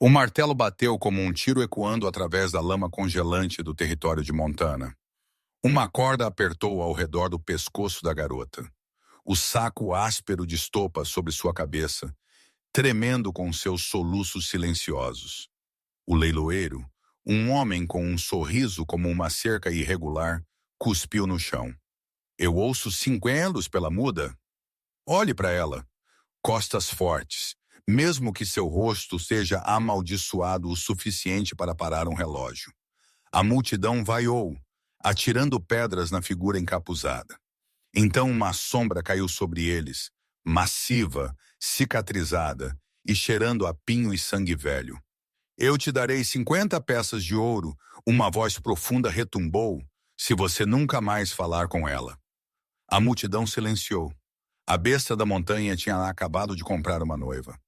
O martelo bateu como um tiro ecoando através da lama congelante do território de Montana. Uma corda apertou ao redor do pescoço da garota. O saco áspero de estopa sobre sua cabeça, tremendo com seus soluços silenciosos. O leiloeiro, um homem com um sorriso como uma cerca irregular, cuspiu no chão. Eu ouço 50 pela muda? Olhe para ela. Costas fortes, mesmo que seu rosto seja amaldiçoado o suficiente para parar um relógio. A multidão vaiou, atirando pedras na figura encapuzada. Então uma sombra caiu sobre eles, massiva, cicatrizada e cheirando a pinho e sangue velho. Eu te darei 50 peças de ouro, uma voz profunda retumbou, se você nunca mais falar com ela. A multidão silenciou. A besta da montanha tinha acabado de comprar uma noiva.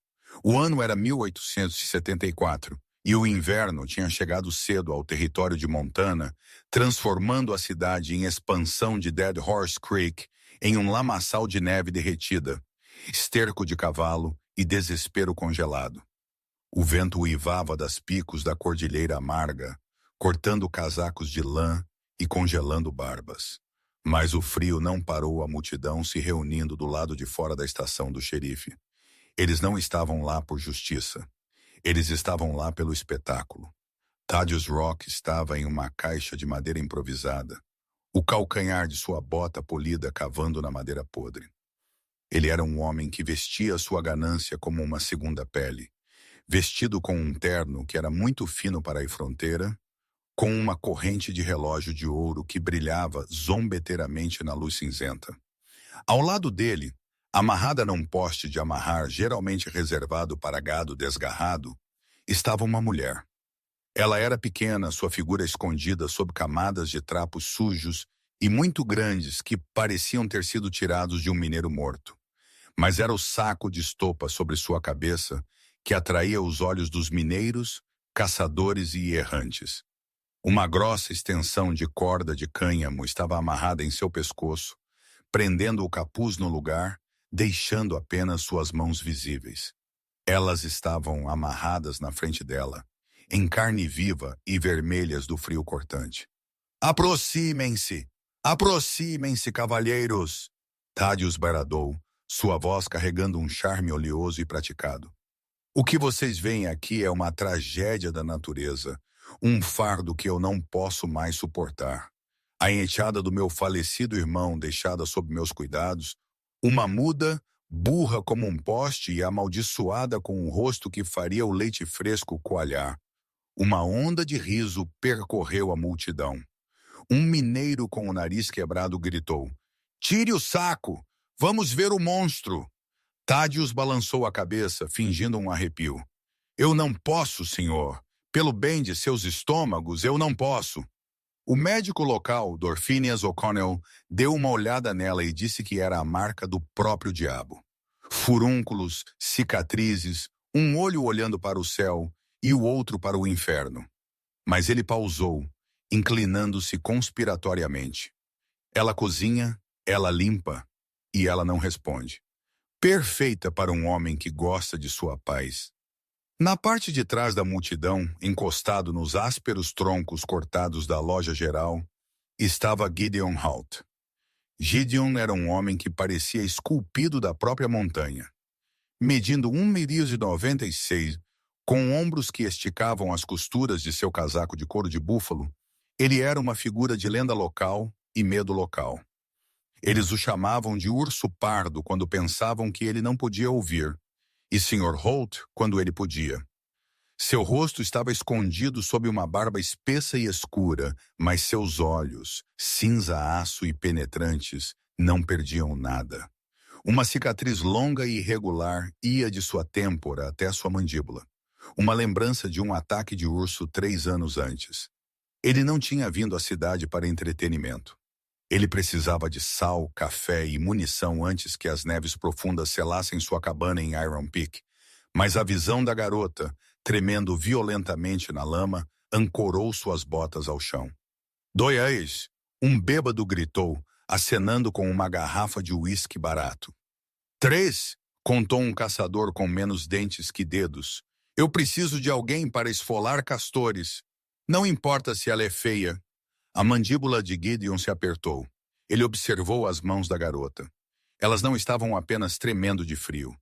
O ano era 1874 e o inverno tinha chegado cedo ao território de Montana, transformando a cidade em expansão de Dead Horse Creek em um lamaçal de neve derretida, esterco de cavalo e desespero congelado. O vento uivava das picos da cordilheira amarga, cortando casacos de lã e congelando barbas. Mas o frio não parou a multidão se reunindo do lado de fora da estação do xerife. Eles não estavam lá por justiça. Eles estavam lá pelo espetáculo. Thaddeus Rock estava em uma caixa de madeira improvisada, o calcanhar de sua bota polida cavando na madeira podre. Ele era um homem que vestia sua ganância como uma segunda pele, vestido com um terno que era muito fino para a fronteira, com uma corrente de relógio de ouro que brilhava zombeteiramente na luz cinzenta. Ao lado dele, amarrada num poste de amarrar geralmente reservado para gado desgarrado, estava uma mulher. Ela era pequena, sua figura escondida sob camadas de trapos sujos e muito grandes que pareciam ter sido tirados de um mineiro morto. Mas era o saco de estopa sobre sua cabeça que atraía os olhos dos mineiros, caçadores e errantes. Uma grossa extensão de corda de cânhamo estava amarrada em seu pescoço, prendendo o capuz no lugar, deixando apenas suas mãos visíveis. Elas estavam amarradas na frente dela, em carne viva e vermelhas do frio cortante. Aproximem-se! Aproximem-se, cavalheiros! Thaddeus bradou, sua voz carregando um charme oleoso e praticado. O que vocês veem aqui é uma tragédia da natureza, um fardo que eu não posso mais suportar. A enteada do meu falecido irmão deixada sob meus cuidados, uma muda, burra como um poste e amaldiçoada com um rosto que faria o leite fresco coalhar. Uma onda de riso percorreu a multidão. Um mineiro com o nariz quebrado gritou: "Tire o saco! Vamos ver o monstro!" Thaddeus balançou a cabeça, fingindo um arrepio. "Eu não posso, senhor. Pelo bem de seus estômagos, eu não posso." O médico local, Dorfinias O'Connell, deu uma olhada nela e disse que era a marca do próprio diabo. Furúnculos, cicatrizes, um olho olhando para o céu e o outro para o inferno. Mas ele pausou, inclinando-se conspiratoriamente. Ela cozinha, ela limpa, e ela não responde. Perfeita para um homem que gosta de sua paz. Na parte de trás da multidão, encostado nos ásperos troncos cortados da loja geral, estava Gideon Halt. Gideon era um homem que parecia esculpido da própria montanha. Medindo 1,96 m, com ombros que esticavam as costuras de seu casaco de couro de búfalo, ele era uma figura de lenda local e medo local. Eles o chamavam de urso pardo quando pensavam que ele não podia ouvir, e Sr. Holt quando ele podia. Seu rosto estava escondido sob uma barba espessa e escura, mas seus olhos, cinza-aço e penetrantes, não perdiam nada. Uma cicatriz longa e irregular ia de sua têmpora até sua mandíbula. Uma lembrança de um ataque de urso 3 anos antes. Ele não tinha vindo à cidade para entretenimento. Ele precisava de sal, café e munição antes que as neves profundas selassem sua cabana em Iron Peak. Mas a visão da garota, tremendo violentamente na lama, ancorou suas botas ao chão. "Dois!" Um bêbado gritou, acenando com uma garrafa de uísque barato. "3!" contou um caçador com menos dentes que dedos, Eu preciso de alguém para esfolar castores. Não importa se ela é feia. A mandíbula de Gideon se apertou. Ele observou as mãos da garota. Elas não estavam apenas tremendo de frio.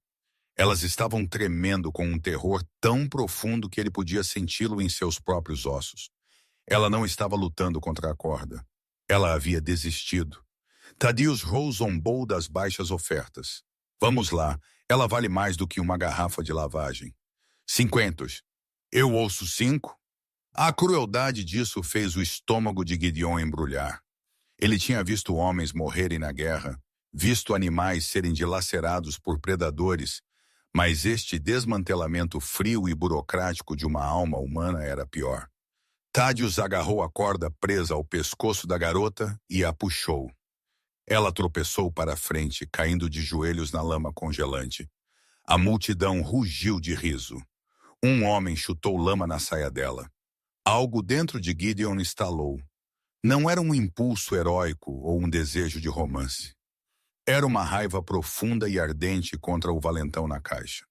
Elas estavam tremendo com um terror tão profundo que ele podia senti-lo em seus próprios ossos. Ela não estava lutando contra a corda. Ela havia desistido. Thaddeus Rowe zombou das baixas ofertas. Vamos lá, ela vale mais do que uma garrafa de lavagem. 50. Eu ouço 5? A crueldade disso fez o estômago de Gideon embrulhar. Ele tinha visto homens morrerem na guerra, visto animais serem dilacerados por predadores, mas este desmantelamento frio e burocrático de uma alma humana era pior. Thaddeus agarrou a corda presa ao pescoço da garota e a puxou. Ela tropeçou para a frente, caindo de joelhos na lama congelante. A multidão rugiu de riso. Um homem chutou lama na saia dela. Algo dentro de Gideon estalou. Não era um impulso heróico ou um desejo de romance. Era uma raiva profunda e ardente contra o valentão na caixa.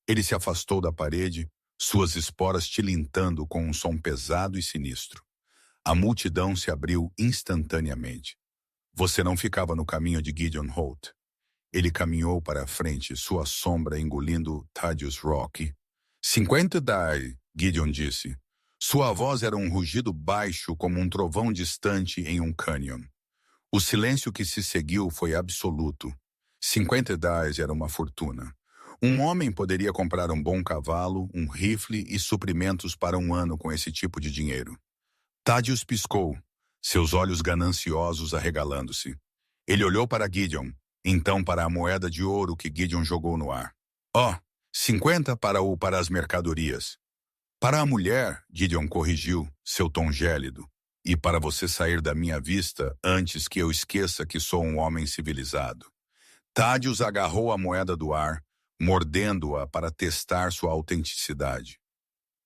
Ele se afastou da parede, suas esporas tilintando com um som pesado e sinistro. A multidão se abriu instantaneamente. Você não ficava no caminho de Gideon Holt. Ele caminhou para a frente, sua sombra engolindo Thaddeus Rock. 50 die, Gideon disse. Sua voz era um rugido baixo como um trovão distante em um cânion. O silêncio que se seguiu foi absoluto. 50 dies era uma fortuna. Um homem poderia comprar um bom cavalo, um rifle e suprimentos para um ano com esse tipo de dinheiro. Thaddeus piscou, seus olhos gananciosos arregalando-se. Ele olhou para Gideon, então para a moeda de ouro que Gideon jogou no ar. 50 para as mercadorias. Para a mulher, Gideon corrigiu, seu tom gélido. E para você sair da minha vista antes que eu esqueça que sou um homem civilizado. Thaddeus agarrou a moeda do ar, mordendo-a para testar sua autenticidade.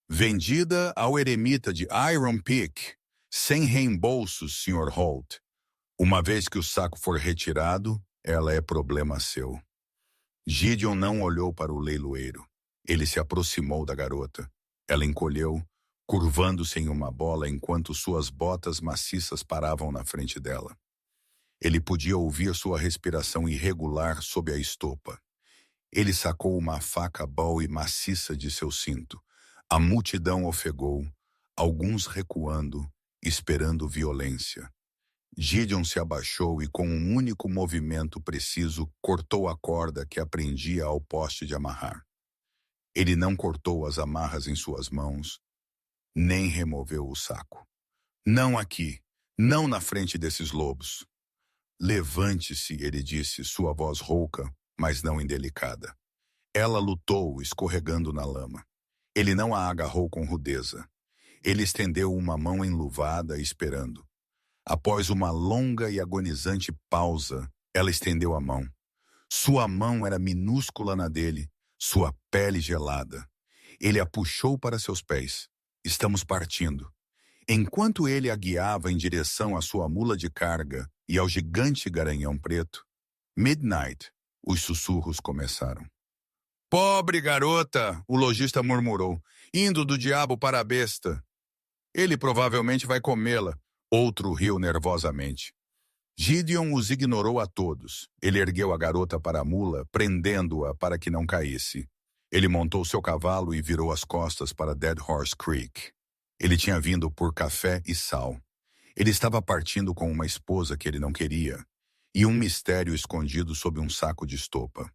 Vendida ao eremita de Iron Peak, sem reembolsos, Sr. Holt. Uma vez que o saco for retirado, ela é problema seu. Gideon não olhou para o leiloeiro. Ele se aproximou da garota. Ela encolheu, curvando-se em uma bola enquanto suas botas maciças paravam na frente dela. Ele podia ouvir sua respiração irregular sob a estopa. Ele sacou uma faca Bowie maciça de seu cinto. A multidão ofegou, alguns recuando, esperando violência. Gideon se abaixou e, com um único movimento preciso, cortou a corda que prendia ao poste de amarrar. Ele não cortou as amarras em suas mãos, nem removeu o saco. Não aqui, não na frente desses lobos. Levante-se, ele disse, sua voz rouca, mas não indelicada. Ela lutou, escorregando na lama. Ele não a agarrou com rudeza. Ele estendeu uma mão enluvada, esperando. Após uma longa e agonizante pausa, ela estendeu a mão. Sua mão era minúscula na dele, sua pele gelada. Ele a puxou para seus pés. Estamos partindo. Enquanto ele a guiava em direção à sua mula de carga e ao gigante garanhão preto, Midnight, os sussurros começaram. Pobre garota, o lojista murmurou, indo do diabo para a besta. Ele provavelmente vai comê-la. Outro riu nervosamente. Gideon os ignorou a todos. Ele ergueu a garota para a mula, prendendo-a para que não caísse. Ele montou seu cavalo e virou as costas para Dead Horse Creek. Ele tinha vindo por café e sal. Ele estava partindo com uma esposa que ele não queria, e um mistério escondido sob um saco de estopa.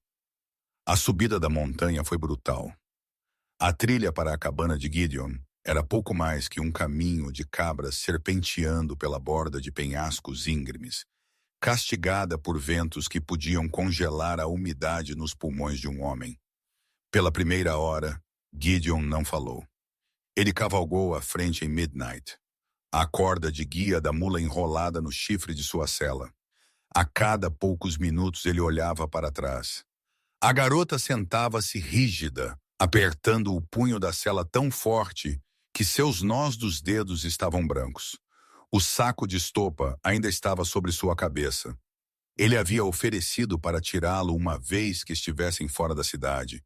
A subida da montanha foi brutal. A trilha para a cabana de Gideon era pouco mais que um caminho de cabras serpenteando pela borda de penhascos íngremes, castigada por ventos que podiam congelar a umidade nos pulmões de um homem. Pela primeira hora, Gideon não falou. Ele cavalgou à frente em Midnight, a corda de guia da mula enrolada no chifre de sua sela. A cada poucos minutos ele olhava para trás. A garota sentava-se rígida, apertando o punho da sela tão forte que seus nós dos dedos estavam brancos. O saco de estopa ainda estava sobre sua cabeça. Ele havia oferecido para tirá-lo uma vez que estivessem fora da cidade.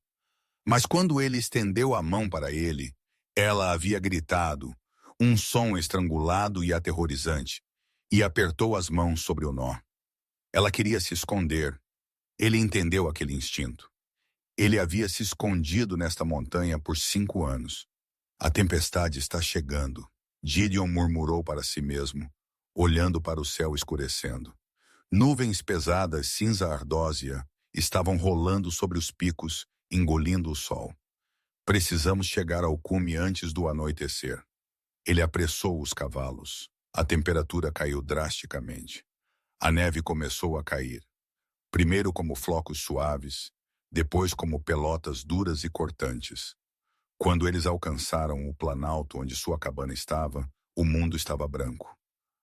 Mas quando ele estendeu a mão para ele, ela havia gritado, um som estrangulado e aterrorizante, e apertou as mãos sobre o nó. Ela queria se esconder. Ele entendeu aquele instinto. Ele havia se escondido nesta montanha por 5 anos. A tempestade está chegando, Gideon murmurou para si mesmo, olhando para o céu escurecendo. Nuvens pesadas, cinza ardósia, estavam rolando sobre os picos, engolindo o sol. Precisamos chegar ao cume antes do anoitecer. Ele apressou os cavalos. A temperatura caiu drasticamente. A neve começou a cair. Primeiro como flocos suaves, depois como pelotas duras e cortantes. Quando eles alcançaram o planalto onde sua cabana estava, o mundo estava branco.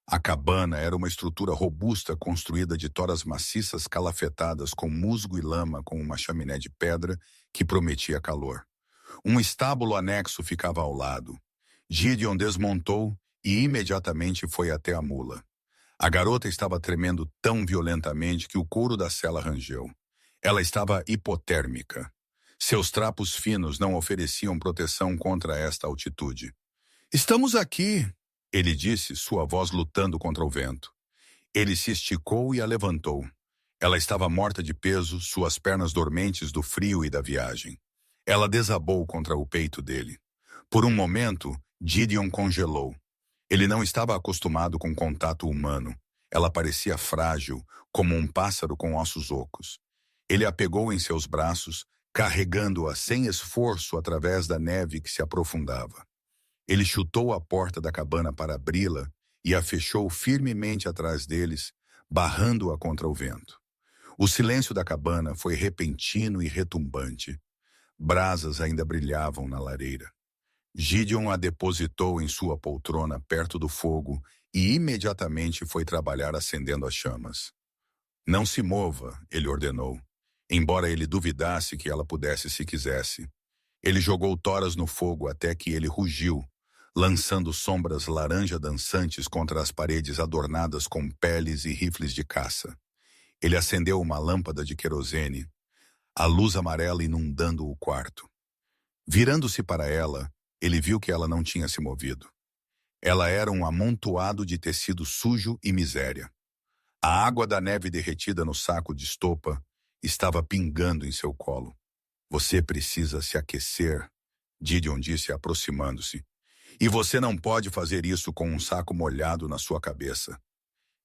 A cabana era uma estrutura robusta construída de toras maciças calafetadas com musgo e lama com uma chaminé de pedra que prometia calor. Um estábulo anexo ficava ao lado. Gideon desmontou e imediatamente foi até a mula. A garota estava tremendo tão violentamente que o couro da sela rangeu. Ela estava hipotérmica. Seus trapos finos não ofereciam proteção contra esta altitude. "Estamos aqui", ele disse, sua voz lutando contra o vento. Ele se esticou e a levantou. Ela estava morta de peso, suas pernas dormentes do frio e da viagem. Ela desabou contra o peito dele. Por um momento, Gideon congelou. Ele não estava acostumado com contato humano. Ela parecia frágil, como um pássaro com ossos ocos. Ele a pegou em seus braços, carregando-a sem esforço através da neve que se aprofundava. Ele chutou a porta da cabana para abri-la e a fechou firmemente atrás deles, barrando-a contra o vento. O silêncio da cabana foi repentino e retumbante. Brasas ainda brilhavam na lareira. Gideon a depositou em sua poltrona perto do fogo e imediatamente foi trabalhar acendendo as chamas. "Não se mova", ele ordenou, embora ele duvidasse que ela pudesse se quisesse. Ele jogou toras no fogo até que ele rugiu, lançando sombras laranja dançantes contra as paredes adornadas com peles e rifles de caça. Ele acendeu uma lâmpada de querosene, a luz amarela inundando o quarto. Virando-se para ela, ele viu que ela não tinha se movido. Ela era um amontoado de tecido sujo e miséria. A água da neve derretida no saco de estopa estava pingando em seu colo. "Você precisa se aquecer", Gideon disse aproximando-se. "E você não pode fazer isso com um saco molhado na sua cabeça."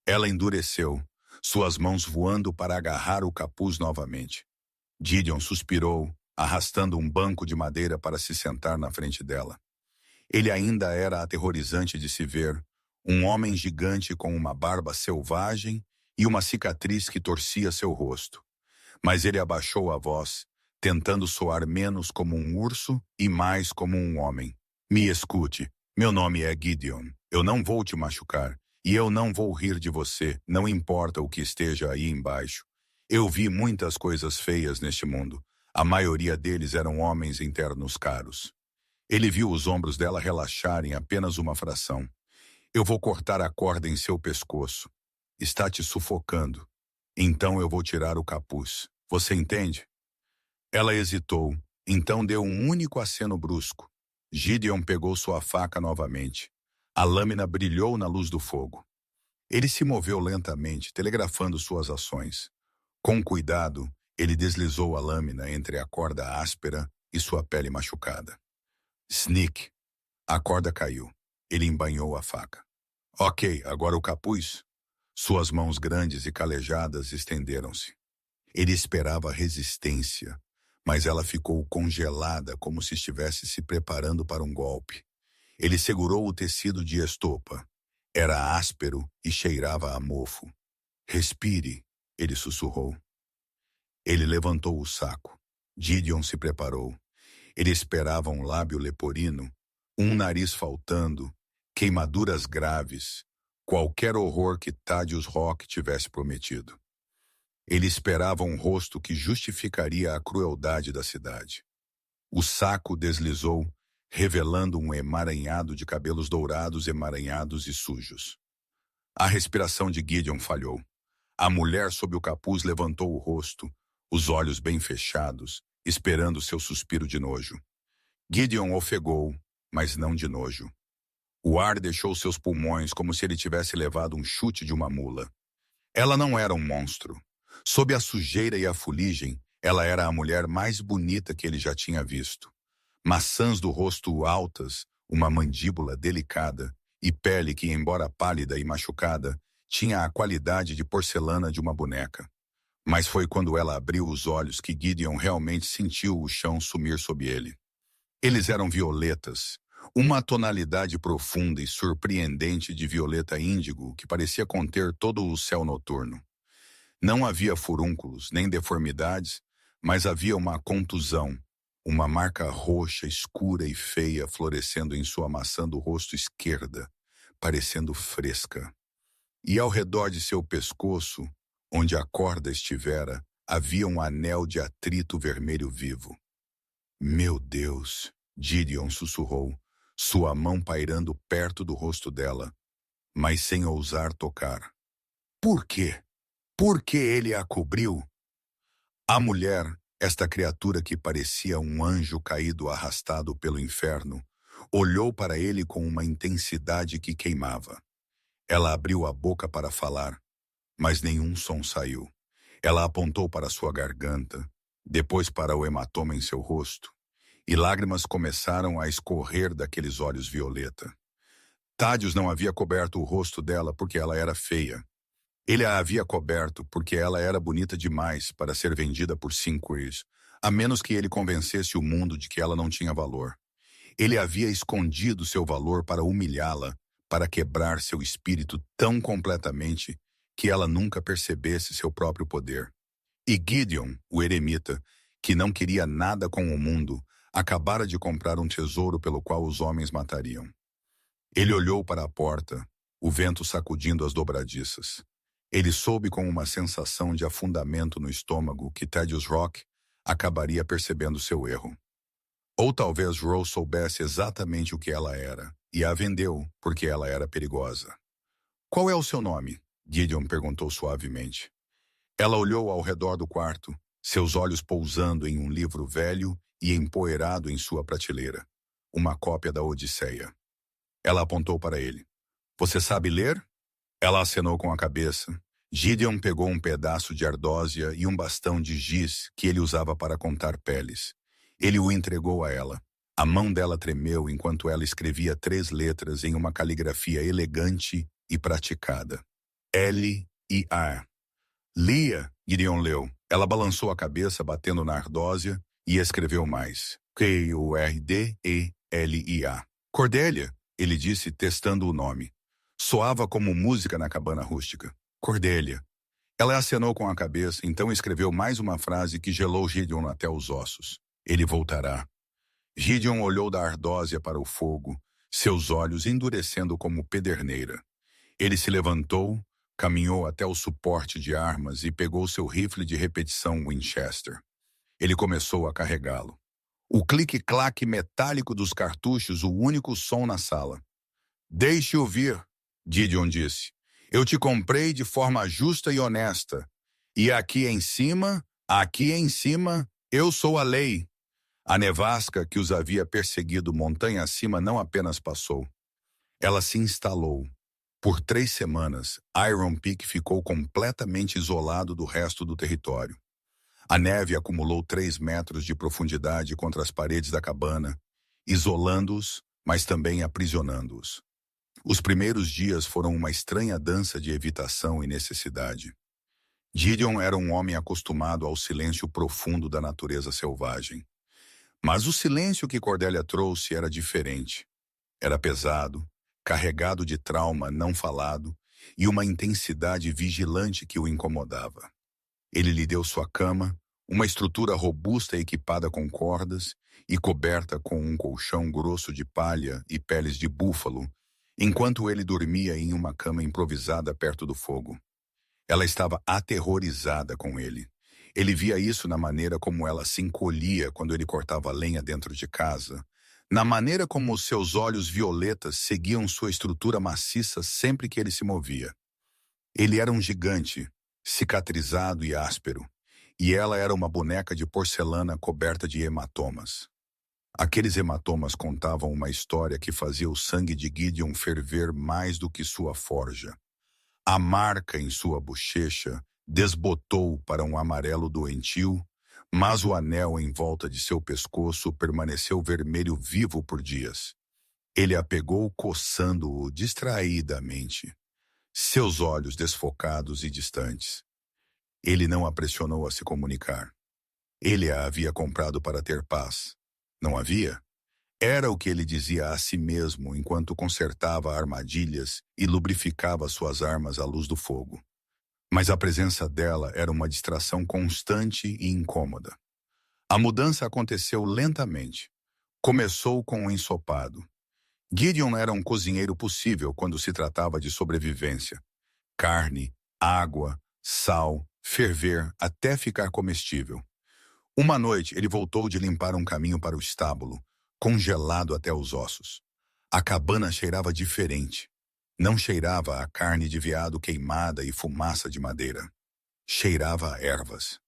Ela endureceu, suas mãos voando para agarrar o capuz novamente. Gideon suspirou, arrastando um banco de madeira para se sentar na frente dela. Ele ainda era aterrorizante de se ver, um homem gigante com uma barba selvagem e uma cicatriz que torcia seu rosto. Mas ele abaixou a voz, tentando soar menos como um urso e mais como um homem. "Me escute, meu nome é Gideon. Eu não vou te machucar, e eu não vou rir de você, não importa o que esteja aí embaixo. Eu vi muitas coisas feias neste mundo. A maioria deles eram homens internos caros." Ele viu os ombros dela relaxarem apenas uma fração. "Eu vou cortar a corda em seu pescoço. Está te sufocando. Então eu vou tirar o capuz. Você entende?" Ela hesitou, então deu um único aceno brusco. Gideon pegou sua faca novamente. A lâmina brilhou na luz do fogo. Ele se moveu lentamente, telegrafando suas ações. Com cuidado, ele deslizou a lâmina entre a corda áspera e sua pele machucada. Snick. A corda caiu. Ele embainhou a faca. "Ok, agora o capuz." Suas mãos grandes e calejadas estenderam-se. Ele esperava resistência, mas ela ficou congelada como se estivesse se preparando para um golpe. Ele segurou o tecido de estopa. Era áspero e cheirava a mofo. "Respire", ele sussurrou. Ele levantou o saco. Gideon se preparou. Ele esperava um lábio leporino, um nariz faltando, queimaduras graves, qualquer horror que Thaddeus Rock tivesse prometido. Ele esperava um rosto que justificaria a crueldade da cidade. O saco deslizou, revelando um emaranhado de cabelos dourados, emaranhados e sujos. A respiração de Gideon falhou. A mulher sob o capuz levantou o rosto, os olhos bem fechados, esperando seu suspiro de nojo. Gideon ofegou, mas não de nojo. O ar deixou seus pulmões como se ele tivesse levado um chute de uma mula. Ela não era um monstro. Sob a sujeira e a fuligem, ela era a mulher mais bonita que ele já tinha visto. Maçãs do rosto altas, uma mandíbula delicada e pele que, embora pálida e machucada, tinha a qualidade de porcelana de uma boneca. Mas foi quando ela abriu os olhos que Gideon realmente sentiu o chão sumir sob ele. Eles eram violetas, uma tonalidade profunda e surpreendente de violeta índigo que parecia conter todo o céu noturno. Não havia furúnculos nem deformidades, mas havia uma contusão, uma marca roxa, escura e feia florescendo em sua maçã do rosto esquerda, parecendo fresca. E ao redor de seu pescoço, onde a corda estivera, havia um anel de atrito vermelho vivo. Meu Deus, Gideon sussurrou, sua mão pairando perto do rosto dela, mas sem ousar tocar. Por quê? Por que ele a cobriu? A mulher, esta criatura que parecia um anjo caído arrastado pelo inferno, olhou para ele com uma intensidade que queimava. Ela abriu a boca para falar, mas nenhum som saiu. Ela apontou para sua garganta, depois para o hematoma em seu rosto, e lágrimas começaram a escorrer daqueles olhos violeta. Thaddeus não havia coberto o rosto dela porque ela era feia. Ele a havia coberto porque ela era bonita demais para ser vendida por 5 quilos, a menos que ele convencesse o mundo de que ela não tinha valor. Ele havia escondido seu valor para humilhá-la, para quebrar seu espírito tão completamente que ela nunca percebesse seu próprio poder. E Gideon, o eremita, que não queria nada com o mundo, acabara de comprar um tesouro pelo qual os homens matariam. Ele olhou para a porta, o vento sacudindo as dobradiças. Ele soube com uma sensação de afundamento no estômago que Thaddeus Rock acabaria percebendo seu erro. Ou talvez Rose soubesse exatamente o que ela era, e a vendeu porque ela era perigosa. Qual é o seu nome? Gideon perguntou suavemente. Ela olhou ao redor do quarto, seus olhos pousando em um livro velho e empoeirado em sua prateleira, uma cópia da Odisseia. Ela apontou para ele. Você sabe ler? Ela acenou com a cabeça. Gideon pegou um pedaço de ardósia e um bastão de giz que ele usava para contar peles. Ele o entregou a ela. A mão dela tremeu enquanto ela escrevia 3 letras em uma caligrafia elegante e praticada. L-I-A. Lia, Gideon leu. Ela balançou a cabeça batendo na ardósia e escreveu mais. Cordelia. Cordélia, ele disse testando o nome. Soava como música na cabana rústica. Cordélia. Ela acenou com a cabeça, então escreveu mais uma frase que gelou Gideon até os ossos. Ele voltará. Gideon olhou da ardósia para o fogo, seus olhos endurecendo como pederneira. Ele se levantou, caminhou até o suporte de armas e pegou seu rifle de repetição Winchester. Ele começou a carregá-lo. O clique-claque metálico dos cartuchos, o único som na sala. Deixe-o vir, Gideon disse. Eu te comprei de forma justa e honesta. E aqui em cima, eu sou a lei. A nevasca que os havia perseguido montanha acima não apenas passou. Ela se instalou. Por 3 semanas, Iron Peak ficou completamente isolado do resto do território. A neve acumulou 3 metros de profundidade contra as paredes da cabana, isolando-os, mas também aprisionando-os. Os primeiros dias foram uma estranha dança de evitação e necessidade. Gideon era um homem acostumado ao silêncio profundo da natureza selvagem. Mas o silêncio que Cordélia trouxe era diferente. Era pesado, carregado de trauma não falado e uma intensidade vigilante que o incomodava. Ele lhe deu sua cama, uma estrutura robusta equipada com cordas e coberta com um colchão grosso de palha e peles de búfalo, enquanto ele dormia em uma cama improvisada perto do fogo. Ela estava aterrorizada com ele. Ele via isso na maneira como ela se encolhia quando ele cortava lenha dentro de casa, na maneira como seus olhos violetas seguiam sua estrutura maciça sempre que ele se movia. Ele era um gigante, cicatrizado e áspero, e ela era uma boneca de porcelana coberta de hematomas. Aqueles hematomas contavam uma história que fazia o sangue de Gideon ferver mais do que sua forja. A marca em sua bochecha desbotou para um amarelo doentio, mas o anel em volta de seu pescoço permaneceu vermelho vivo por dias. Ele a pegou coçando-o distraidamente, seus olhos desfocados e distantes. Ele não a pressionou a se comunicar. Ele a havia comprado para ter paz. Não havia? Era o que ele dizia a si mesmo enquanto consertava armadilhas e lubrificava suas armas à luz do fogo. Mas a presença dela era uma distração constante e incômoda. A mudança aconteceu lentamente. Começou com um ensopado. Gideon era um cozinheiro possível quando se tratava de sobrevivência. Carne, água, sal, ferver até ficar comestível. Uma noite ele voltou de limpar um caminho para o estábulo, congelado até os ossos. A cabana cheirava diferente. Não cheirava a carne de veado queimada e fumaça de madeira. Cheirava a ervas.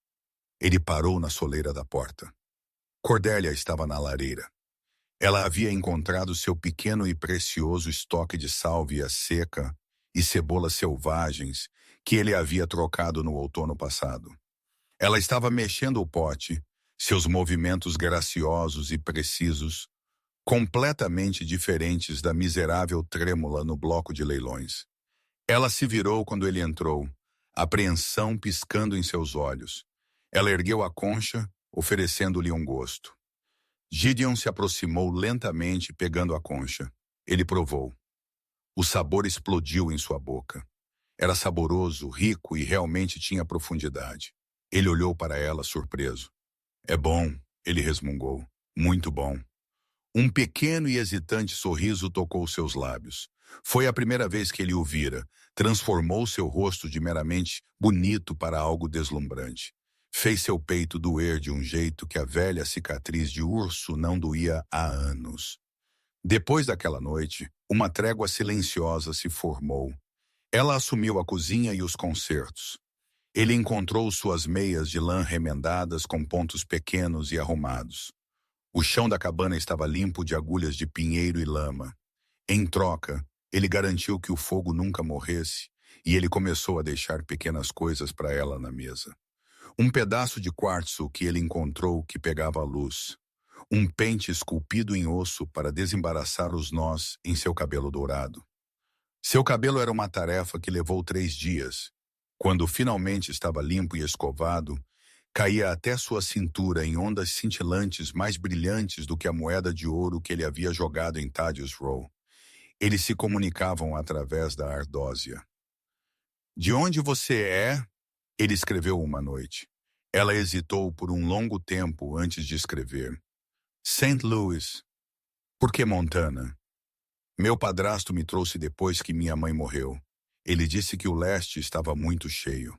Ele parou na soleira da porta. Cordélia estava na lareira. Ela havia encontrado seu pequeno e precioso estoque de sálvia seca e cebolas selvagens que ele havia trocado no outono passado. Ela estava mexendo o pote, seus movimentos graciosos e precisos, completamente diferentes da miserável trêmula no bloco de leilões. Ela se virou quando ele entrou, apreensão piscando em seus olhos. Ela ergueu a concha, oferecendo-lhe um gosto. Gideon se aproximou lentamente, pegando a concha. Ele provou. O sabor explodiu em sua boca. Era saboroso, rico e realmente tinha profundidade. Ele olhou para ela, surpreso. É bom, ele resmungou. Muito bom. Um pequeno e hesitante sorriso tocou seus lábios. Foi a primeira vez que ele o vira. Transformou seu rosto de meramente bonito para algo deslumbrante. Fez seu peito doer de um jeito que a velha cicatriz de urso não doía há anos. Depois daquela noite, uma trégua silenciosa se formou. Ela assumiu a cozinha e os concertos. Ele encontrou suas meias de lã remendadas com pontos pequenos e arrumados. O chão da cabana estava limpo de agulhas de pinheiro e lama. Em troca, ele garantiu que o fogo nunca morresse e ele começou a deixar pequenas coisas para ela na mesa. Um pedaço de quartzo que ele encontrou que pegava a luz. Um pente esculpido em osso para desembaraçar os nós em seu cabelo dourado. Seu cabelo era uma tarefa que levou 3 dias. Quando finalmente estava limpo e escovado, caía até sua cintura em ondas cintilantes mais brilhantes do que a moeda de ouro que ele havia jogado em Thaddeus Row. Eles se comunicavam através da ardósia. De onde você é? Ele escreveu uma noite. Ela hesitou por um longo tempo antes de escrever. St. Louis. Por que Montana? Meu padrasto me trouxe depois que minha mãe morreu. Ele disse que o leste estava muito cheio.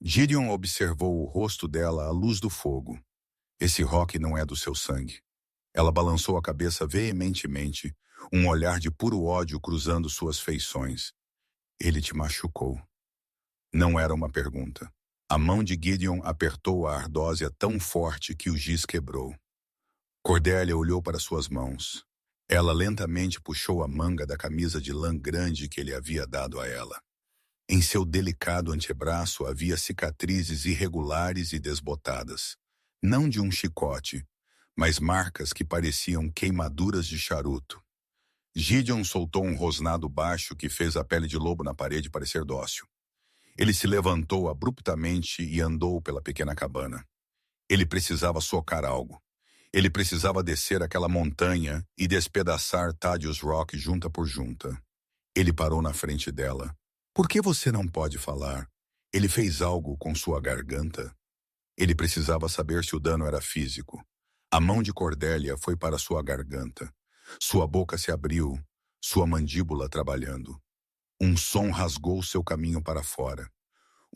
Gideon observou o rosto dela à luz do fogo. Esse rock não é do seu sangue. Ela balançou a cabeça veementemente, um olhar de puro ódio cruzando suas feições. Ele te machucou. Não era uma pergunta. A mão de Gideon apertou a ardósia tão forte que o giz quebrou. Cordélia olhou para suas mãos. Ela lentamente puxou a manga da camisa de lã grande que ele havia dado a ela. Em seu delicado antebraço havia cicatrizes irregulares e desbotadas. Não de um chicote, mas marcas que pareciam queimaduras de charuto. Gideon soltou um rosnado baixo que fez a pele de lobo na parede parecer dócil. Ele se levantou abruptamente e andou pela pequena cabana. Ele precisava socar algo. Ele precisava descer aquela montanha e despedaçar Thaddeus Rock junta por junta. Ele parou na frente dela. Por que você não pode falar? Ele fez algo com sua garganta. Ele precisava saber se o dano era físico. A mão de Cordélia foi para sua garganta. Sua boca se abriu, sua mandíbula trabalhando. Um som rasgou seu caminho para fora.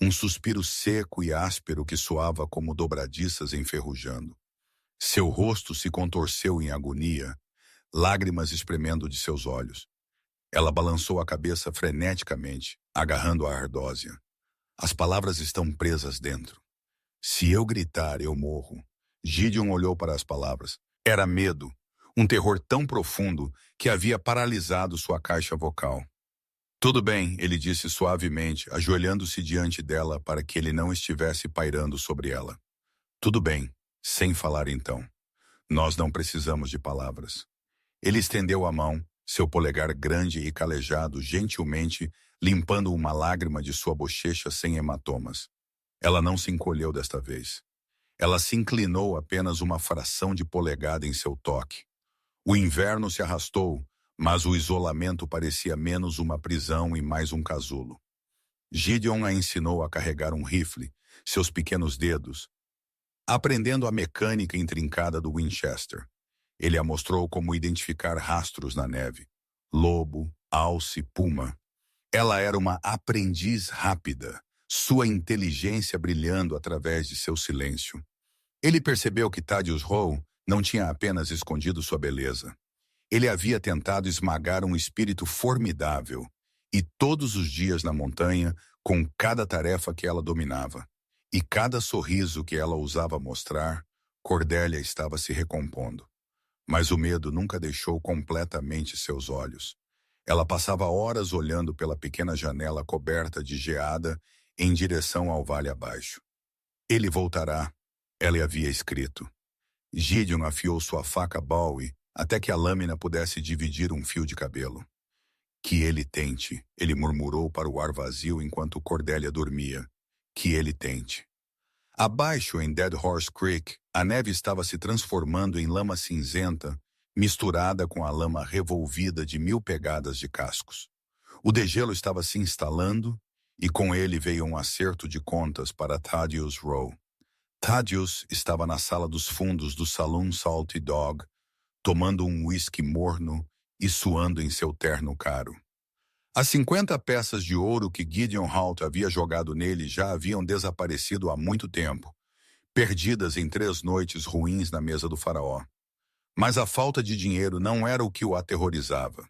Um suspiro seco e áspero que soava como dobradiças enferrujando. Seu rosto se contorceu em agonia, lágrimas espremendo de seus olhos. Ela balançou a cabeça freneticamente, agarrando a ardósia. As palavras estão presas dentro. Se eu gritar, eu morro. Gideon olhou para as palavras. Era medo, um terror tão profundo que havia paralisado sua caixa vocal. Tudo bem, ele disse suavemente, ajoelhando-se diante dela para que ele não estivesse pairando sobre ela. Tudo bem, sem falar então. Nós não precisamos de palavras. Ele estendeu a mão, seu polegar grande e calejado, gentilmente limpando uma lágrima de sua bochecha sem hematomas. Ela não se encolheu desta vez. Ela se inclinou apenas uma fração de polegada em seu toque. O inverno se arrastou, mas o isolamento parecia menos uma prisão e mais um casulo. Gideon a ensinou a carregar um rifle, seus pequenos dedos, aprendendo a mecânica intrincada do Winchester. Ele a mostrou como identificar rastros na neve. Lobo, alce, puma. Ela era uma aprendiz rápida, sua inteligência brilhando através de seu silêncio. Ele percebeu que Thaddeus Rowe não tinha apenas escondido sua beleza. Ele havia tentado esmagar um espírito formidável, e todos os dias na montanha, com cada tarefa que ela dominava, e cada sorriso que ela ousava mostrar, Cordélia estava se recompondo. Mas o medo nunca deixou completamente seus olhos. Ela passava horas olhando pela pequena janela coberta de geada em direção ao vale abaixo. Ele voltará, ela havia escrito. Gideon afiou sua faca Bowie até que a lâmina pudesse dividir um fio de cabelo. Que ele tente, ele murmurou para o ar vazio enquanto Cordélia dormia. Que ele tente. Abaixo, em Dead Horse Creek, a neve estava se transformando em lama cinzenta, misturada com a lama revolvida de 1000 pegadas de cascos. O degelo estava se instalando, e com ele veio um acerto de contas para Thaddeus Rowe. Thaddeus estava na sala dos fundos do Saloon Salty Dog, tomando um uísque morno e suando em seu terno caro. As 50 peças de ouro que Gideon Halt havia jogado nele já haviam desaparecido há muito tempo, perdidas em 3 noites ruins na mesa do faraó. Mas a falta de dinheiro não era o que o aterrorizava.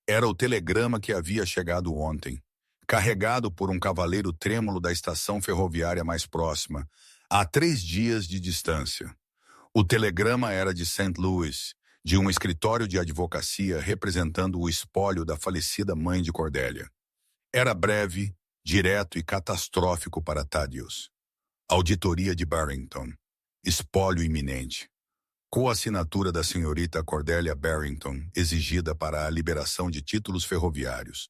Era o telegrama que havia chegado ontem, carregado por um cavaleiro trêmulo da estação ferroviária mais próxima, a 3 dias de distância. O telegrama era de St. Louis, de um escritório de advocacia representando o espólio da falecida mãe de Cordélia. Era breve, direto e catastrófico para Thaddeus. Auditoria de Barrington. Espólio iminente. Coassinatura da senhorita Cordélia Barrington, exigida para a liberação de títulos ferroviários.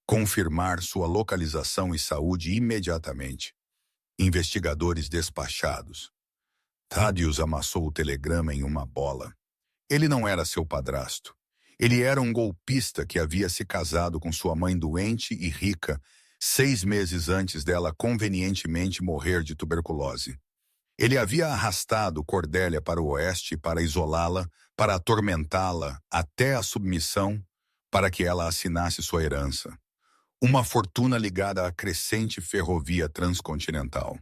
Confirmar sua localização e saúde imediatamente. Investigadores despachados. Thaddeus amassou o telegrama em uma bola. Ele não era seu padrasto. Ele era um golpista que havia se casado com sua mãe doente e rica 6 meses antes dela convenientemente morrer de tuberculose. Ele havia arrastado Cordélia para o oeste para isolá-la, para atormentá-la até a submissão, para que ela assinasse sua herança. Uma fortuna ligada à crescente ferrovia transcontinental.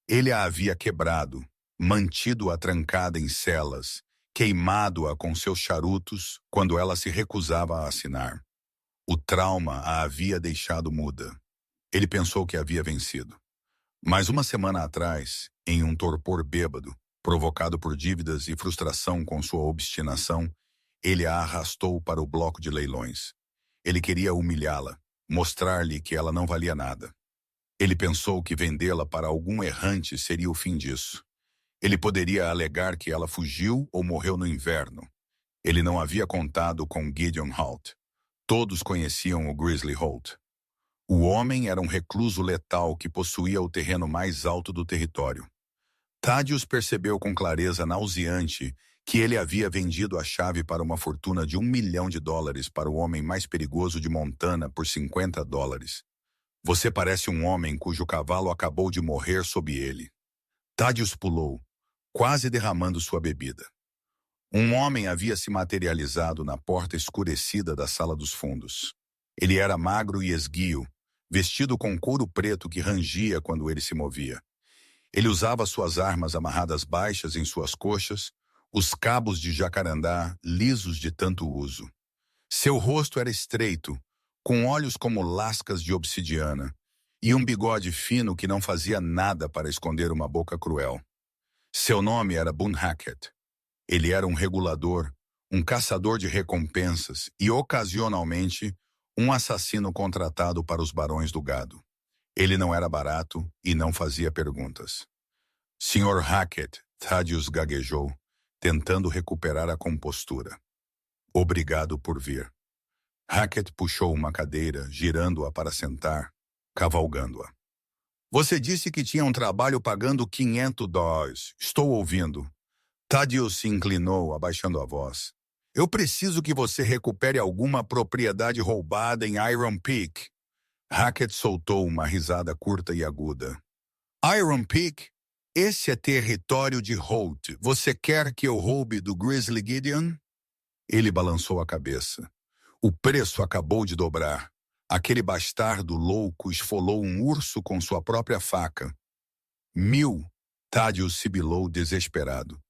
Ele a havia quebrado, mantido-a trancada em celas, queimado-a com seus charutos quando ela se recusava a assinar. O trauma a havia deixado muda. Ele pensou que havia vencido. Mas uma semana atrás, em um torpor bêbado, provocado por dívidas e frustração com sua obstinação, ele a arrastou para o bloco de leilões. Ele queria humilhá-la, mostrar-lhe que ela não valia nada. Ele pensou que vendê-la para algum errante seria o fim disso. Ele poderia alegar que ela fugiu ou morreu no inverno. Ele não havia contado com Gideon Halt. Todos conheciam o Grizzly Holt. O homem era um recluso letal que possuía o terreno mais alto do território. Thaddeus percebeu com clareza nauseante que ele havia vendido a chave para uma fortuna de $1 milhão para o homem mais perigoso de Montana por $50. Você parece um homem cujo cavalo acabou de morrer sob ele. Thaddeus pulou, quase derramando sua bebida. Um homem havia se materializado na porta escurecida da sala dos fundos. Ele era magro e esguio, vestido com couro preto que rangia quando ele se movia. Ele usava suas armas amarradas baixas em suas coxas, os cabos de jacarandá lisos de tanto uso. Seu rosto era estreito, com olhos como lascas de obsidiana, e um bigode fino que não fazia nada para esconder uma boca cruel. Seu nome era Boone Hackett. Ele era um regulador, um caçador de recompensas e, ocasionalmente, um assassino contratado para os barões do gado. Ele não era barato e não fazia perguntas. Sr. Hackett, Thaddeus gaguejou, tentando recuperar a compostura. Obrigado por vir. Hackett puxou uma cadeira, girando-a para sentar, cavalgando-a. Você disse que tinha um trabalho pagando $500. Estou ouvindo. Thaddeus se inclinou, abaixando a voz. Eu preciso que você recupere alguma propriedade roubada em Iron Peak. Hackett soltou uma risada curta e aguda. Iron Peak? Esse é território de Holt. Você quer que eu roube do Grizzly Gideon? Ele balançou a cabeça. O preço acabou de dobrar. Aquele bastardo louco esfolou um urso com sua própria faca. 1.000, Thaddeus sibilou desesperado.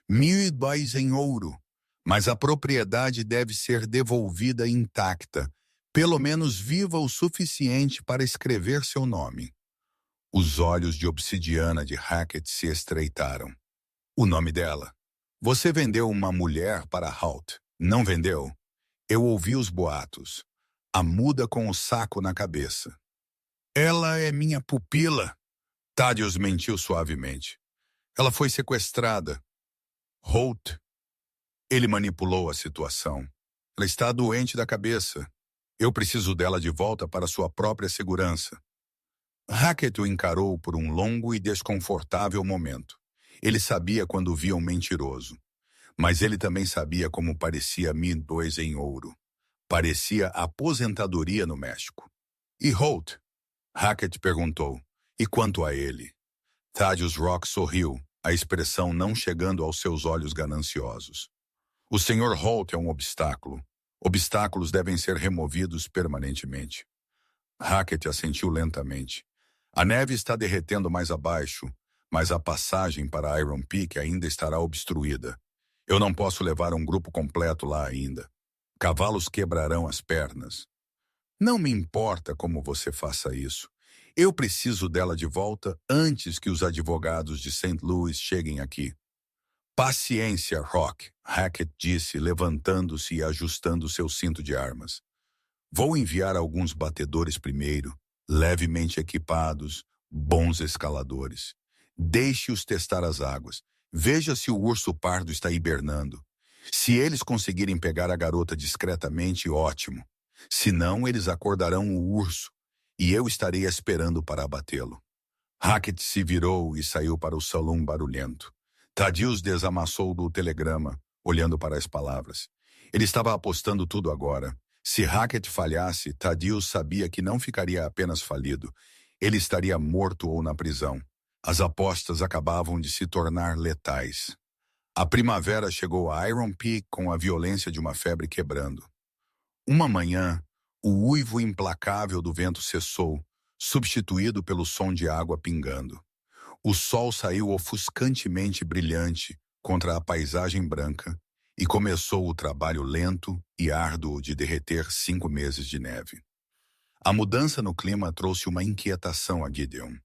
1.000 em ouro. Mas a propriedade deve ser devolvida intacta, pelo menos viva o suficiente para escrever seu nome. Os olhos de obsidiana de Hackett se estreitaram. O nome dela. Você vendeu uma mulher para Holt, não vendeu? Eu ouvi os boatos. A muda com o saco na cabeça. Ela é minha pupila. Thaddeus mentiu suavemente. Ela foi sequestrada. Holt. Ele manipulou a situação. Ela está doente da cabeça. Eu preciso dela de volta para sua própria segurança. Hackett o encarou por um longo e desconfortável momento. Ele sabia quando via um mentiroso. Mas ele também sabia como parecia 1.002 em ouro. Parecia aposentadoria no México. E Holt? Hackett perguntou. E quanto a ele? Thaddeus Rock sorriu, a expressão não chegando aos seus olhos gananciosos. O Sr. Holt é um obstáculo. Obstáculos devem ser removidos permanentemente. Hackett assentiu lentamente. A neve está derretendo mais abaixo, mas a passagem para Iron Peak ainda estará obstruída. Eu não posso levar um grupo completo lá ainda. Cavalos quebrarão as pernas. Não me importa como você faça isso. Eu preciso dela de volta antes que os advogados de St. Louis cheguem aqui. Paciência, Rock, Hackett disse, levantando-se e ajustando seu cinto de armas. Vou enviar alguns batedores primeiro, levemente equipados, bons escaladores. Deixe-os testar as águas. Veja se o urso pardo está hibernando. Se eles conseguirem pegar a garota discretamente, ótimo. Se não, eles acordarão o urso, e eu estarei esperando para abatê-lo. Hackett se virou e saiu para o salão barulhento. Thaddeus desamassou do telegrama, olhando para as palavras. Ele estava apostando tudo agora. Se Hackett falhasse, Thaddeus sabia que não ficaria apenas falido. Ele estaria morto ou na prisão. As apostas acabavam de se tornar letais. A primavera chegou a Iron Peak com a violência de uma febre quebrando. Uma manhã, o uivo implacável do vento cessou, substituído pelo som de água pingando. O sol saiu ofuscantemente brilhante contra a paisagem branca e começou o trabalho lento e árduo de derreter 5 meses de neve. A mudança no clima trouxe uma inquietação a Gideon.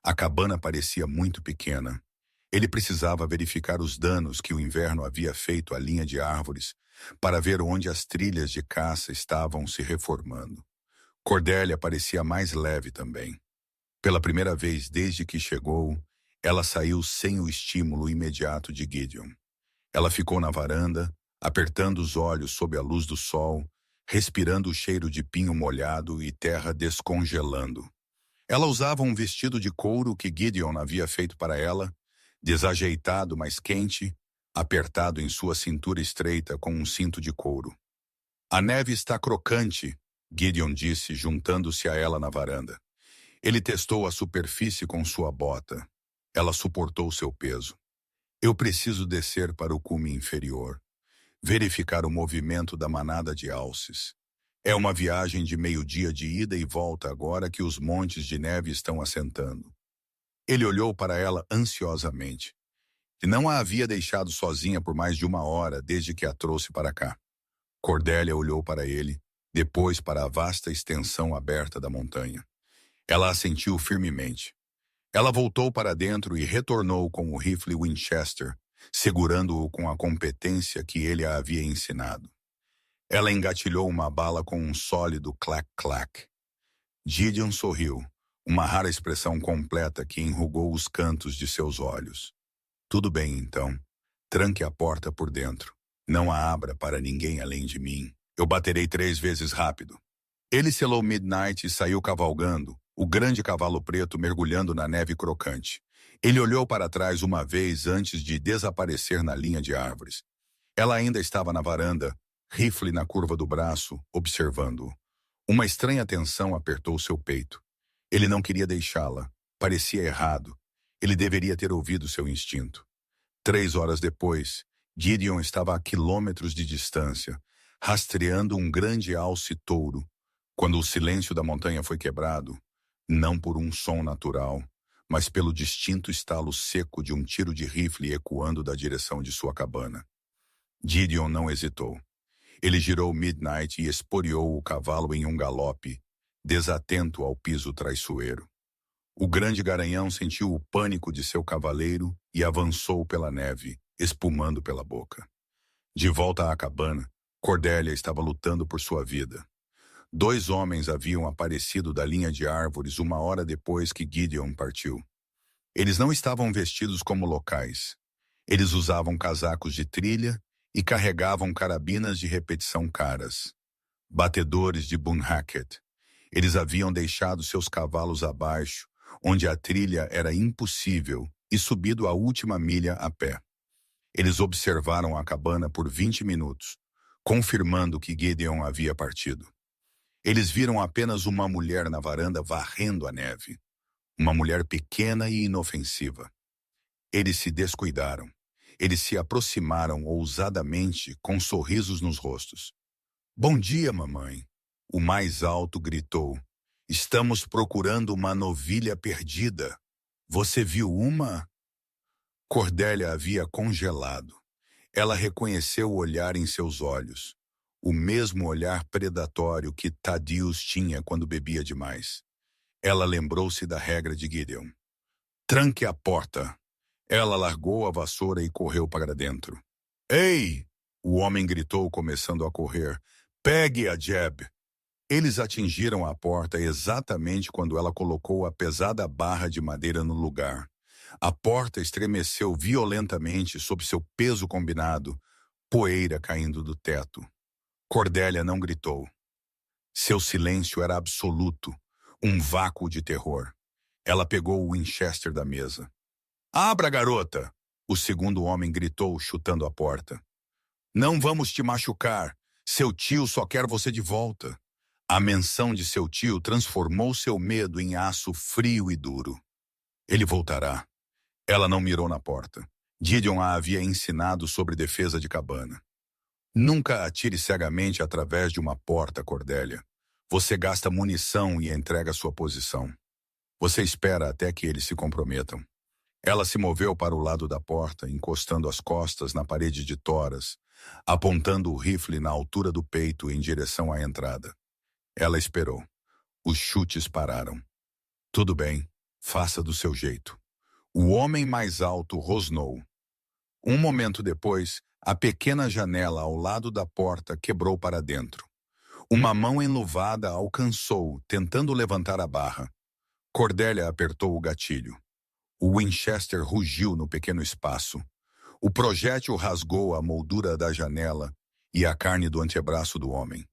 A cabana parecia muito pequena. Ele precisava verificar os danos que o inverno havia feito à linha de árvores para ver onde as trilhas de caça estavam se reformando. Cordélia parecia mais leve também. Pela primeira vez desde que chegou, ela saiu sem o estímulo imediato de Gideon. Ela ficou na varanda, apertando os olhos sob a luz do sol, respirando o cheiro de pinho molhado e terra descongelando. Ela usava um vestido de couro que Gideon havia feito para ela, desajeitado, mas quente, apertado em sua cintura estreita com um cinto de couro. A neve está crocante, Gideon disse, juntando-se a ela na varanda. Ele testou a superfície com sua bota. Ela suportou seu peso. Eu preciso descer para o cume inferior, verificar o movimento da manada de alces. É uma viagem de meio-dia de ida e volta agora que os montes de neve estão assentando. Ele olhou para ela ansiosamente. E não a havia deixado sozinha por mais de 1 hora desde que a trouxe para cá. Cordélia olhou para ele, depois para a vasta extensão aberta da montanha. Ela assentiu firmemente. Ela voltou para dentro e retornou com o rifle Winchester, segurando-o com a competência que ele a havia ensinado. Ela engatilhou uma bala com um sólido clac-clac. Gideon sorriu, uma rara expressão completa que enrugou os cantos de seus olhos. Tudo bem, então. Tranque a porta por dentro. Não a abra para ninguém além de mim. Eu baterei 3 vezes rápido. Ele selou Midnight e saiu cavalgando, o grande cavalo preto mergulhando na neve crocante. Ele olhou para trás uma vez antes de desaparecer na linha de árvores. Ela ainda estava na varanda, rifle na curva do braço, observando-o. Uma estranha tensão apertou seu peito. Ele não queria deixá-la. Parecia errado. Ele deveria ter ouvido seu instinto. 3 horas depois, Gideon estava a quilômetros de distância, rastreando um grande alce touro, quando o silêncio da montanha foi quebrado, não por um som natural, mas pelo distinto estalo seco de um tiro de rifle ecoando da direção de sua cabana. Gideon não hesitou. Ele girou Midnight e esporeou o cavalo em um galope, desatento ao piso traiçoeiro. O grande garanhão sentiu o pânico de seu cavaleiro e avançou pela neve, espumando pela boca. De volta à cabana, Cordélia estava lutando por sua vida. 2 homens haviam aparecido da linha de árvores 1 hora depois que Gideon partiu. Eles não estavam vestidos como locais. Eles usavam casacos de trilha e carregavam carabinas de repetição caras. Batedores de Boonhacket. Eles haviam deixado seus cavalos abaixo, onde a trilha era impossível, e subido a última milha a pé. Eles observaram a cabana por 20 minutos, confirmando que Gideon havia partido. Eles viram apenas uma mulher na varanda varrendo a neve. Uma mulher pequena e inofensiva. Eles se descuidaram. Eles se aproximaram ousadamente, com sorrisos nos rostos. "Bom dia, mamãe." O mais alto gritou. "Estamos procurando uma novilha perdida. Você viu uma?" Cordélia havia congelado. Ela reconheceu o olhar em seus olhos. O mesmo olhar predatório que Thaddeus tinha quando bebia demais. Ela lembrou-se da regra de Gideon. "Tranque a porta." Ela largou a vassoura e correu para dentro. "Ei!" O homem gritou, começando a correr. "Pegue a Jeb." Eles atingiram a porta exatamente quando ela colocou a pesada barra de madeira no lugar. A porta estremeceu violentamente sob seu peso combinado, poeira caindo do teto. Cordélia não gritou. Seu silêncio era absoluto, um vácuo de terror. Ela pegou o Winchester da mesa. "Abra, garota!" O segundo homem gritou, chutando a porta. "Não vamos te machucar. Seu tio só quer você de volta." A menção de seu tio transformou seu medo em aço frio e duro. "Ele voltará." Ela não mirou na porta. Gideon a havia ensinado sobre defesa de cabana. "Nunca atire cegamente através de uma porta, Cordélia. Você gasta munição e entrega sua posição. Você espera até que eles se comprometam." Ela se moveu para o lado da porta, encostando as costas na parede de toras, apontando o rifle na altura do peito em direção à entrada. Ela esperou. Os chutes pararam. "Tudo bem, faça do seu jeito." O homem mais alto rosnou. Um momento depois, a pequena janela ao lado da porta quebrou para dentro. Uma mão enluvada alcançou, tentando levantar a barra. Cordélia apertou o gatilho. O Winchester rugiu no pequeno espaço. O projétil rasgou a moldura da janela e a carne do antebraço do homem.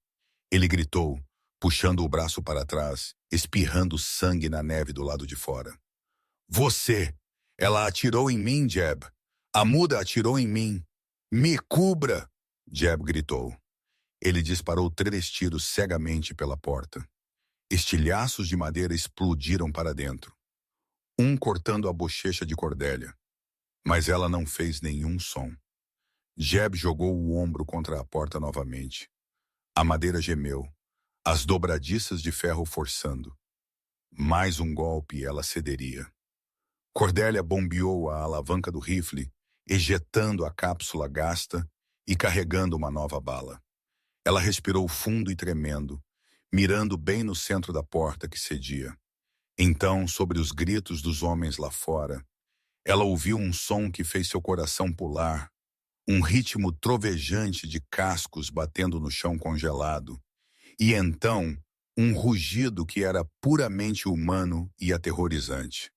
Ele gritou, puxando o braço para trás, espirrando sangue na neve do lado de fora. "Você! Ela atirou em mim, Jeb! A muda atirou em mim! Me cubra!" Jeb gritou. Ele disparou 3 tiros cegamente pela porta. Estilhaços de madeira explodiram para dentro. Um cortando a bochecha de Cordélia. Mas ela não fez nenhum som. Jeb jogou o ombro contra a porta novamente. A madeira gemeu, as dobradiças de ferro forçando. Mais um golpe e ela cederia. Cordélia bombeou a alavanca do rifle, ejetando a cápsula gasta e carregando uma nova bala. Ela respirou fundo e tremendo, mirando bem no centro da porta que cedia. Então, sobre os gritos dos homens lá fora, ela ouviu um som que fez seu coração pular, um ritmo trovejante de cascos batendo no chão congelado, e então um rugido que era puramente humano e aterrorizante.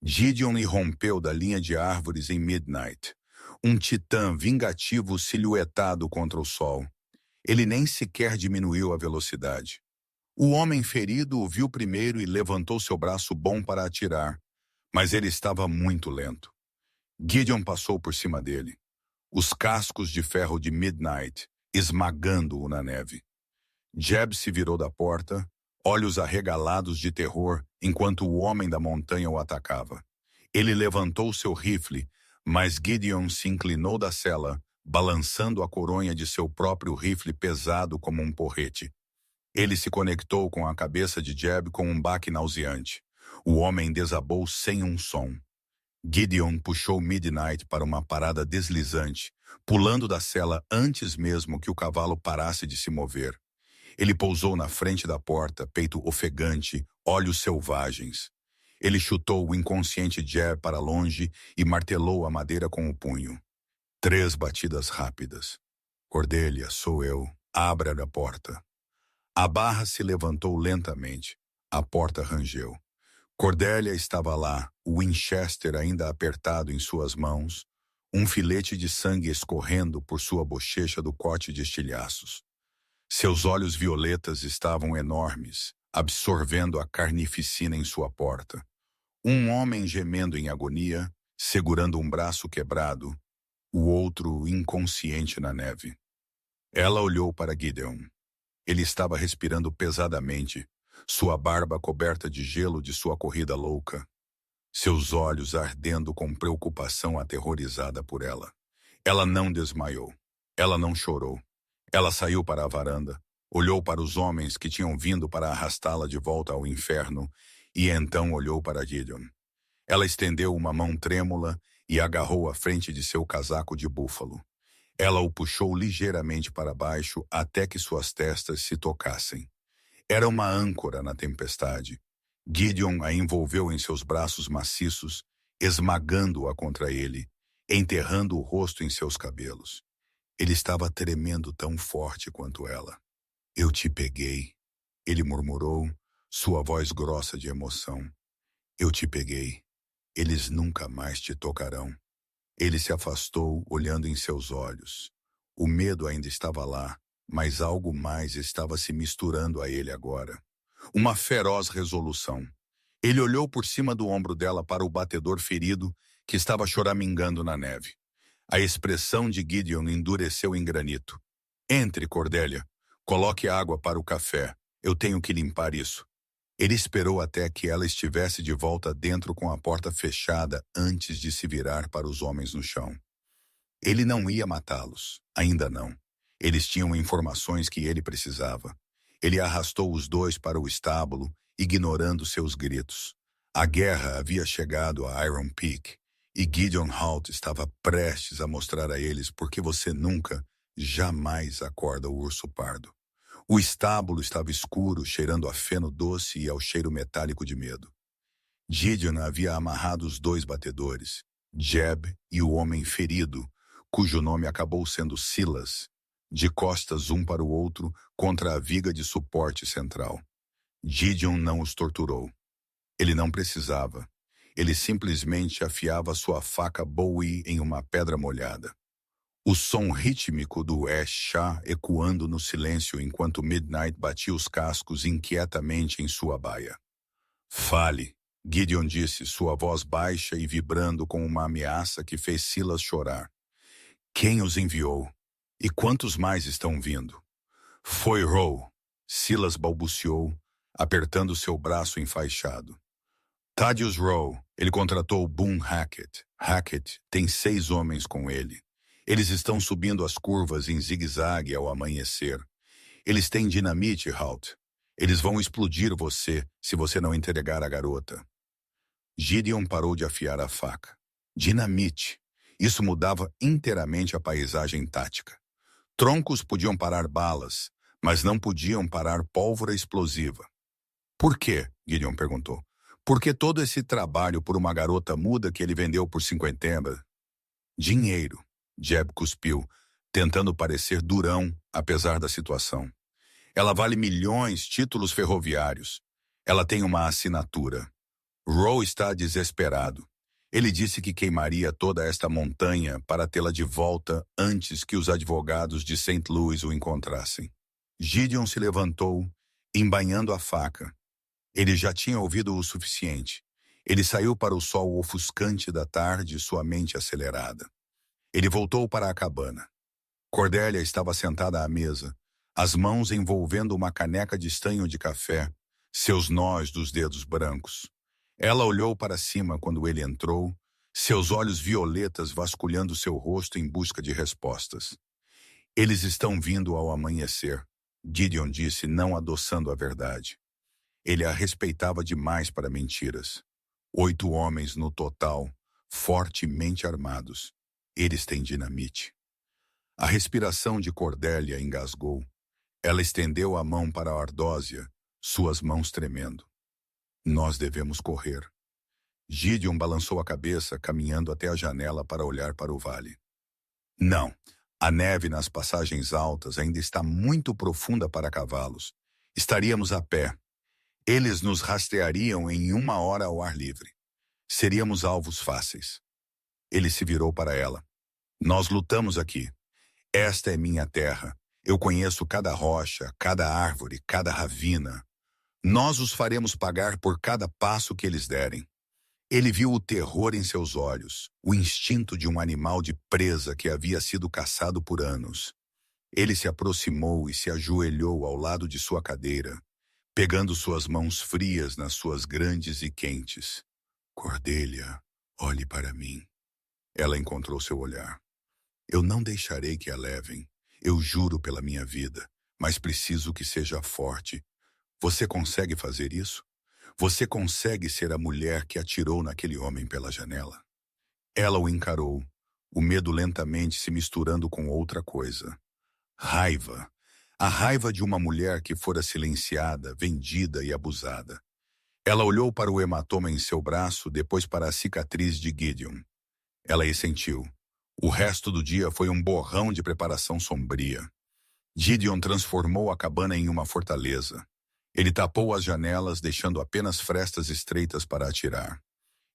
Gideon irrompeu da linha de árvores em Midnight, um titã vingativo silhuetado contra o sol. Ele nem sequer diminuiu a velocidade. O homem ferido o viu primeiro e levantou seu braço bom para atirar, mas ele estava muito lento. Gideon passou por cima dele, os cascos de ferro de Midnight esmagando-o na neve. Jeb se virou da porta, olhos arregalados de terror, enquanto o homem da montanha o atacava. Ele levantou seu rifle, mas Gideon se inclinou da cela, balançando a coronha de seu próprio rifle pesado como um porrete. Ele se conectou com a cabeça de Jeb com um baque nauseante. O homem desabou sem um som. Gideon puxou Midnight para uma parada deslizante, pulando da cela antes mesmo que o cavalo parasse de se mover. Ele pousou na frente da porta, peito ofegante, olhos selvagens. Ele chutou o inconsciente Jeb para longe e martelou a madeira com o punho. 3 batidas rápidas. Cordelia, sou eu. Abra a porta. A barra se levantou lentamente. A porta rangeu. Cordelia estava lá, o Winchester ainda apertado em suas mãos, um filete de sangue escorrendo por sua bochecha do corte de estilhaços. Seus olhos violetas estavam enormes, absorvendo a carnificina em sua porta. Um homem gemendo em agonia, segurando um braço quebrado, o outro inconsciente na neve. Ela olhou para Gideon. Ele estava respirando pesadamente, sua barba coberta de gelo de sua corrida louca, seus olhos ardendo com preocupação aterrorizada por ela. Ela não desmaiou. Ela não chorou. Ela saiu para a varanda, olhou para os homens que tinham vindo para arrastá-la de volta ao inferno e então olhou para Gideon. Ela estendeu uma mão trêmula e agarrou a frente de seu casaco de búfalo. Ela o puxou ligeiramente para baixo até que suas testas se tocassem. Era uma âncora na tempestade. Gideon a envolveu em seus braços maciços, esmagando-a contra ele, enterrando o rosto em seus cabelos. Ele estava tremendo tão forte quanto ela. Eu te peguei, ele murmurou, sua voz grossa de emoção. Eu te peguei. Eles nunca mais te tocarão. Ele se afastou, olhando em seus olhos. O medo ainda estava lá, mas algo mais estava se misturando a ele agora. Uma feroz resolução. Ele olhou por cima do ombro dela para o batedor ferido que estava choramingando na neve. A expressão de Gideon endureceu em granito. Entre, Cordelia. Coloque água para o café. Eu tenho que limpar isso. Ele esperou até que ela estivesse de volta dentro com a porta fechada antes de se virar para os homens no chão. Ele não ia matá-los. Ainda não. Eles tinham informações que ele precisava. Ele arrastou os dois para o estábulo, ignorando seus gritos. A guerra havia chegado a Iron Peak, e Gideon Halt estava prestes a mostrar a eles por que você nunca, jamais acorda o urso pardo. O estábulo estava escuro, cheirando a feno doce e ao cheiro metálico de medo. Gideon havia amarrado os 2 batedores, Jeb e o homem ferido, cujo nome acabou sendo Silas, de costas um para o outro contra a viga de suporte central. Gideon não os torturou. Ele não precisava. Ele simplesmente afiava sua faca Bowie em uma pedra molhada. O som rítmico do Shah ecoando no silêncio enquanto Midnight batia os cascos inquietamente em sua baia. Fale, Gideon disse, sua voz baixa e vibrando com uma ameaça que fez Silas chorar. Quem os enviou? E quantos mais estão vindo? Foi Rowe, Silas balbuciou, apertando seu braço enfaixado. Thaddeus Rowe, ele contratou Boone Hackett. Hackett tem 6 homens com ele. Eles estão subindo as curvas em zigue-zague ao amanhecer. Eles têm dinamite, Halt. Eles vão explodir você se você não entregar a garota. Gideon parou de afiar a faca. Dinamite. Isso mudava inteiramente a paisagem tática. Troncos podiam parar balas, mas não podiam parar pólvora explosiva. Por quê? Gideon perguntou. Por que todo esse trabalho por uma garota muda que ele vendeu por 50? Dinheiro, Jeb cuspiu, tentando parecer durão, apesar da situação. Ela vale milhões, títulos ferroviários. Ela tem uma assinatura. Roe está desesperado. Ele disse que queimaria toda esta montanha para tê-la de volta antes que os advogados de St. Louis o encontrassem. Gideon se levantou, embainhando a faca. Ele já tinha ouvido o suficiente. Ele saiu para o sol ofuscante da tarde, sua mente acelerada. Ele voltou para a cabana. Cordélia estava sentada à mesa, as mãos envolvendo uma caneca de estanho de café, seus nós dos dedos brancos. Ela olhou para cima quando ele entrou, seus olhos violetas vasculhando seu rosto em busca de respostas. Eles estão vindo ao amanhecer, Gideon disse, não adoçando a verdade. Ele a respeitava demais para mentiras. 8 homens no total, fortemente armados. Eles têm dinamite. A respiração de Cordélia engasgou. Ela estendeu a mão para a Ardósia, suas mãos tremendo. Nós devemos correr. Gideon balançou a cabeça, caminhando até a janela para olhar para o vale. Não, a neve nas passagens altas ainda está muito profunda para cavalos. Estaríamos a pé. Eles nos rastreariam em 1 hora ao ar livre. Seríamos alvos fáceis. Ele se virou para ela. Nós lutamos aqui. Esta é minha terra. Eu conheço cada rocha, cada árvore, cada ravina. Nós os faremos pagar por cada passo que eles derem. Ele viu o terror em seus olhos, o instinto de um animal de presa que havia sido caçado por anos. Ele se aproximou e se ajoelhou ao lado de sua cadeira, pegando suas mãos frias nas suas grandes e quentes. Cordélia, olhe para mim. Ela encontrou seu olhar. Eu não deixarei que a levem. Eu juro pela minha vida, mas preciso que seja forte. Você consegue fazer isso? Você consegue ser a mulher que atirou naquele homem pela janela? Ela o encarou, o medo lentamente se misturando com outra coisa. Raiva. A raiva de uma mulher que fora silenciada, vendida e abusada. Ela olhou para o hematoma em seu braço, depois para a cicatriz de Gideon. Ela e sentiu. O resto do dia foi um borrão de preparação sombria. Gideon transformou a cabana em uma fortaleza. Ele tapou as janelas, deixando apenas frestas estreitas para atirar.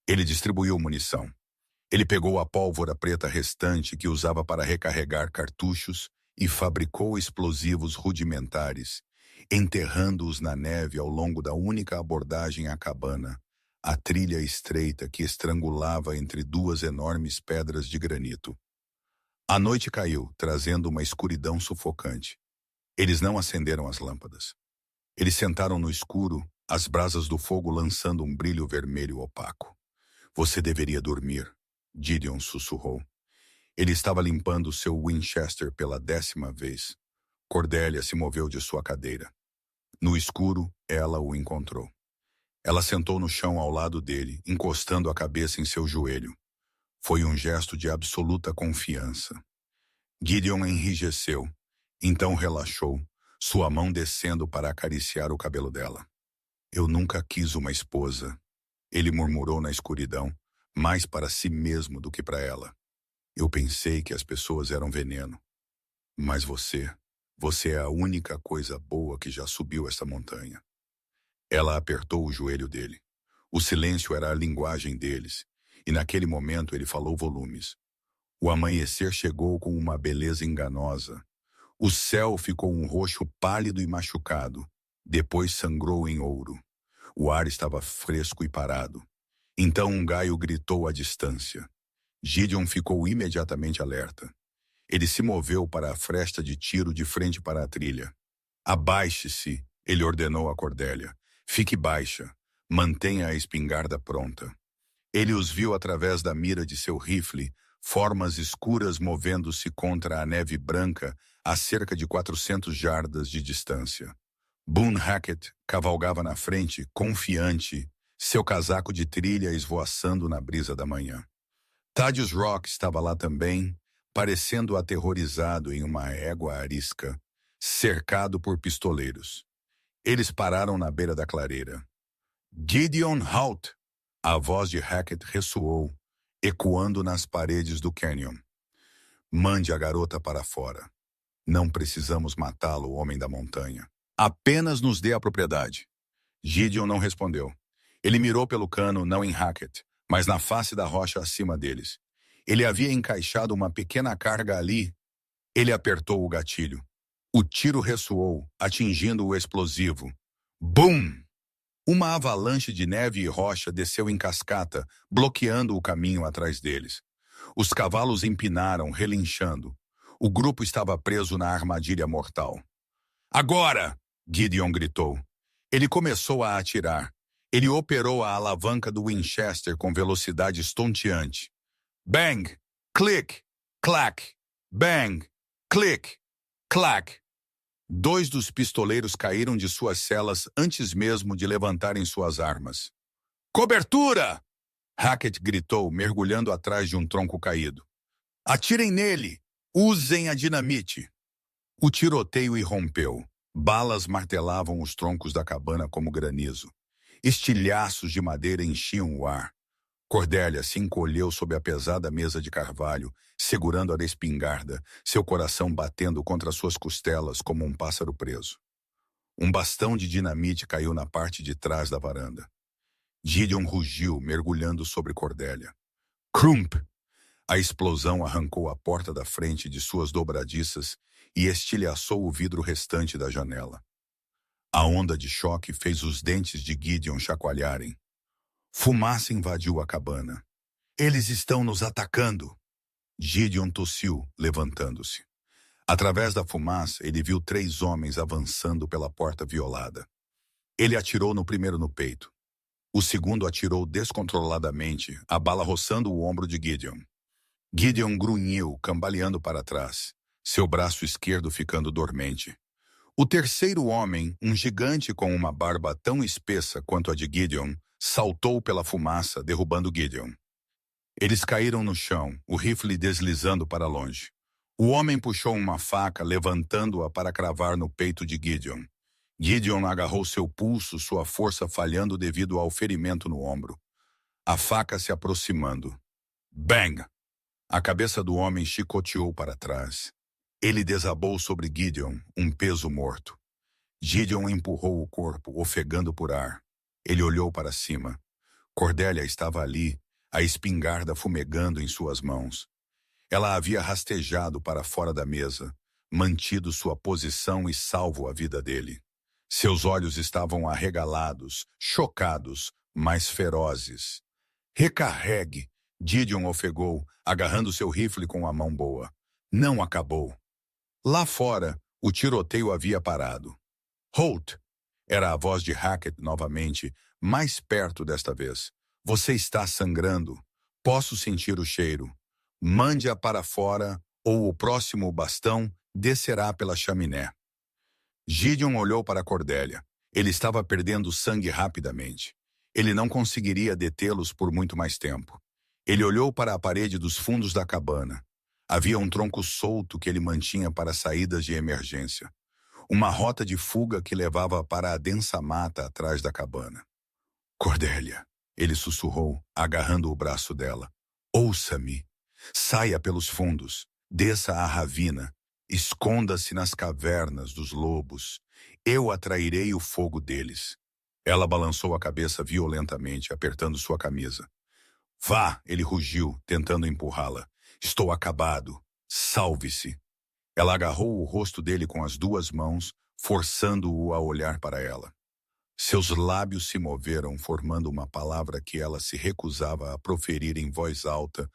Ele distribuiu munição. Ele pegou a pólvora preta restante que usava para recarregar cartuchos e fabricou explosivos rudimentares, enterrando-os na neve ao longo da única abordagem à cabana, a trilha estreita que estrangulava entre 2 enormes pedras de granito. A noite caiu, trazendo uma escuridão sufocante. Eles não acenderam as lâmpadas. Eles sentaram no escuro, as brasas do fogo lançando um brilho vermelho opaco. Você deveria dormir, Gideon sussurrou. Ele estava limpando seu Winchester pela 10ª vez. Cordélia se moveu de sua cadeira. No escuro, ela o encontrou. Ela sentou no chão ao lado dele, encostando a cabeça em seu joelho. Foi um gesto de absoluta confiança. Gideon enrijeceu, então relaxou, sua mão descendo para acariciar o cabelo dela. Eu nunca quis uma esposa, ele murmurou na escuridão, mais para si mesmo do que para ela. Eu pensei que as pessoas eram veneno. Mas você é a única coisa boa que já subiu esta montanha. Ela apertou o joelho dele. O silêncio era a linguagem deles, e naquele momento ele falou volumes. O amanhecer chegou com uma beleza enganosa. O céu ficou um roxo pálido e machucado. Depois sangrou em ouro. O ar estava fresco e parado. Então um gaio gritou à distância. Gideon ficou imediatamente alerta. Ele se moveu para a fresta de tiro de frente para a trilha. Abaixe-se, ele ordenou a Cordélia. Fique baixa. Mantenha a espingarda pronta. Ele os viu através da mira de seu rifle, formas escuras movendo-se contra a neve branca a cerca de 400 jardas de distância. Boone Hackett cavalgava na frente, confiante, seu casaco de trilha esvoaçando na brisa da manhã. Thaddeus Rock estava lá também, parecendo aterrorizado em uma égua arisca, cercado por pistoleiros. Eles pararam na beira da clareira. Gideon Halt! A voz de Hackett ressoou, ecoando nas paredes do canyon. Mande a garota para fora. Não precisamos matá-lo, homem da montanha. Apenas nos dê a propriedade. Gideon não respondeu. Ele mirou pelo cano, não em Hackett, mas na face da rocha acima deles. Ele havia encaixado uma pequena carga ali. Ele apertou o gatilho. O tiro ressoou, atingindo o explosivo. Bum! Uma avalanche de neve e rocha desceu em cascata, bloqueando o caminho atrás deles. Os cavalos empinaram, relinchando. O grupo estava preso na armadilha mortal. Agora! Gideon gritou. Ele começou a atirar. Ele operou a alavanca do Winchester com velocidade estonteante. Bang! Click! Clack! Bang! Click! Clack! 2 dos pistoleiros caíram de suas celas antes mesmo de levantarem suas armas. Cobertura! Hackett gritou, mergulhando atrás de um tronco caído. Atirem nele! Usem a dinamite! O tiroteio irrompeu. Balas martelavam os troncos da cabana como granizo. Estilhaços de madeira enchiam o ar. Cordélia se encolheu sob a pesada mesa de carvalho, segurando a espingarda, seu coração batendo contra suas costelas como um pássaro preso. Um bastão de dinamite caiu na parte de trás da varanda. Gideon rugiu, mergulhando sobre Cordélia. Crump! A explosão arrancou a porta da frente de suas dobradiças e estilhaçou o vidro restante da janela. A onda de choque fez os dentes de Gideon chacoalharem. Fumaça invadiu a cabana. Eles estão nos atacando! Gideon tossiu, levantando-se. Através da fumaça, ele viu 3 homens avançando pela porta violada. Ele atirou no primeiro no peito. O segundo atirou descontroladamente, a bala roçando o ombro de Gideon. Gideon grunhiu, cambaleando para trás, seu braço esquerdo ficando dormente. O terceiro homem, um gigante com uma barba tão espessa quanto a de Gideon, saltou pela fumaça, derrubando Gideon. Eles caíram no chão, o rifle deslizando para longe. O homem puxou uma faca, levantando-a para cravar no peito de Gideon. Gideon agarrou seu pulso, sua força falhando devido ao ferimento no ombro. A faca se aproximando. Bang! A cabeça do homem chicoteou para trás. Ele desabou sobre Gideon, um peso morto. Gideon empurrou o corpo, ofegando por ar. Ele olhou para cima. Cordélia estava ali, a espingarda fumegando em suas mãos. Ela havia rastejado para fora da mesa, mantido sua posição e salvo a vida dele. Seus olhos estavam arregalados, chocados, mas ferozes. Recarregue! Gideon ofegou, agarrando seu rifle com a mão boa. Não acabou. Lá fora, o tiroteio havia parado. Holt! Era a voz de Hackett novamente, mais perto desta vez. Você está sangrando. Posso sentir o cheiro. Mande-a para fora, ou o próximo bastão descerá pela chaminé. Gideon olhou para Cordélia. Ele estava perdendo sangue rapidamente. Ele não conseguiria detê-los por muito mais tempo. Ele olhou para a parede dos fundos da cabana. Havia um tronco solto que ele mantinha para saídas de emergência. Uma rota de fuga que levava para a densa mata atrás da cabana. Cordélia, ele sussurrou, agarrando o braço dela. Ouça-me. Saia pelos fundos. Desça a ravina. Esconda-se nas cavernas dos lobos. Eu atrairei o fogo deles. Ela balançou a cabeça violentamente, apertando sua camisa. Vá, ele rugiu, tentando empurrá-la. Estou acabado. Salve-se. Ela agarrou o rosto dele com as 2 mãos, forçando-o a olhar para ela. Seus lábios se moveram, formando uma palavra que ela se recusava a proferir em voz alta,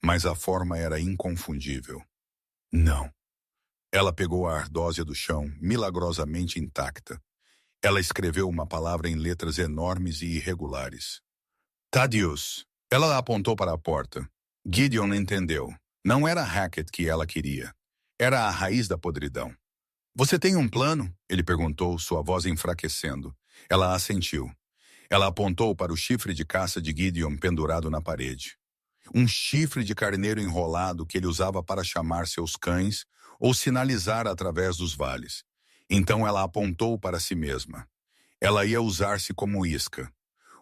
mas a forma era inconfundível. Não. Ela pegou a ardósia do chão, milagrosamente intacta. Ela escreveu uma palavra em letras enormes e irregulares. Thaddeus. Ela apontou para a porta. Gideon entendeu. Não era Hackett que ela queria. Era a raiz da podridão. Você tem um plano? Ele perguntou, sua voz enfraquecendo. Ela assentiu. Ela apontou para o chifre de caça de Gideon pendurado na parede. Um chifre de carneiro enrolado que ele usava para chamar seus cães ou sinalizar através dos vales. Então ela apontou para si mesma. Ela ia usar-se como isca.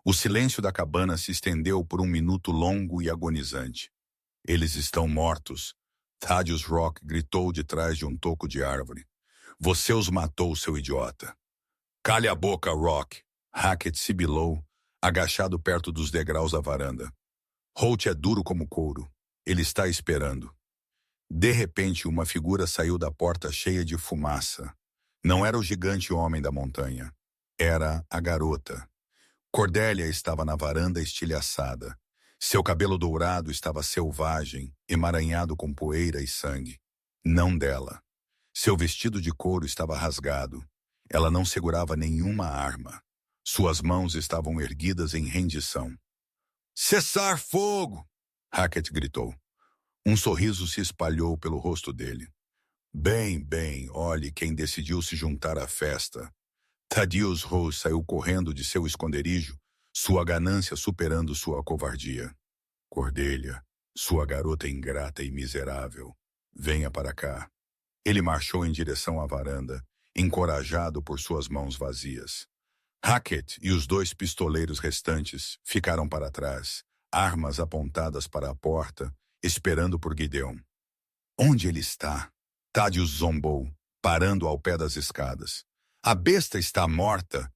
O silêncio da cabana se estendeu por um minuto longo e agonizante. Eles estão mortos. Thaddeus Rock gritou de trás de um toco de árvore. Você os matou, seu idiota. Cale a boca, Rock. Hackett sibilou, agachado perto dos degraus da varanda. Holt é duro como couro. Ele está esperando. De repente, uma figura saiu da porta cheia de fumaça. Não era o gigante homem da montanha. Era a garota. Cordélia estava na varanda estilhaçada. Seu cabelo dourado estava selvagem, emaranhado com poeira e sangue. Não dela. Seu vestido de couro estava rasgado. Ela não segurava nenhuma arma. Suas mãos estavam erguidas em rendição. Cessar fogo! Hackett gritou. Um sorriso se espalhou pelo rosto dele. Bem, olhe quem decidiu se juntar à festa. Thaddeus Rose saiu correndo de seu esconderijo, sua ganância superando sua covardia. Cordélia, sua garota ingrata e miserável, venha para cá. Ele marchou em direção à varanda, encorajado por suas mãos vazias. Hackett e os 2 pistoleiros restantes ficaram para trás, armas apontadas para a porta, esperando por Gideon. Onde ele está? Thaddeus zombou, parando ao pé das escadas. A besta está morta.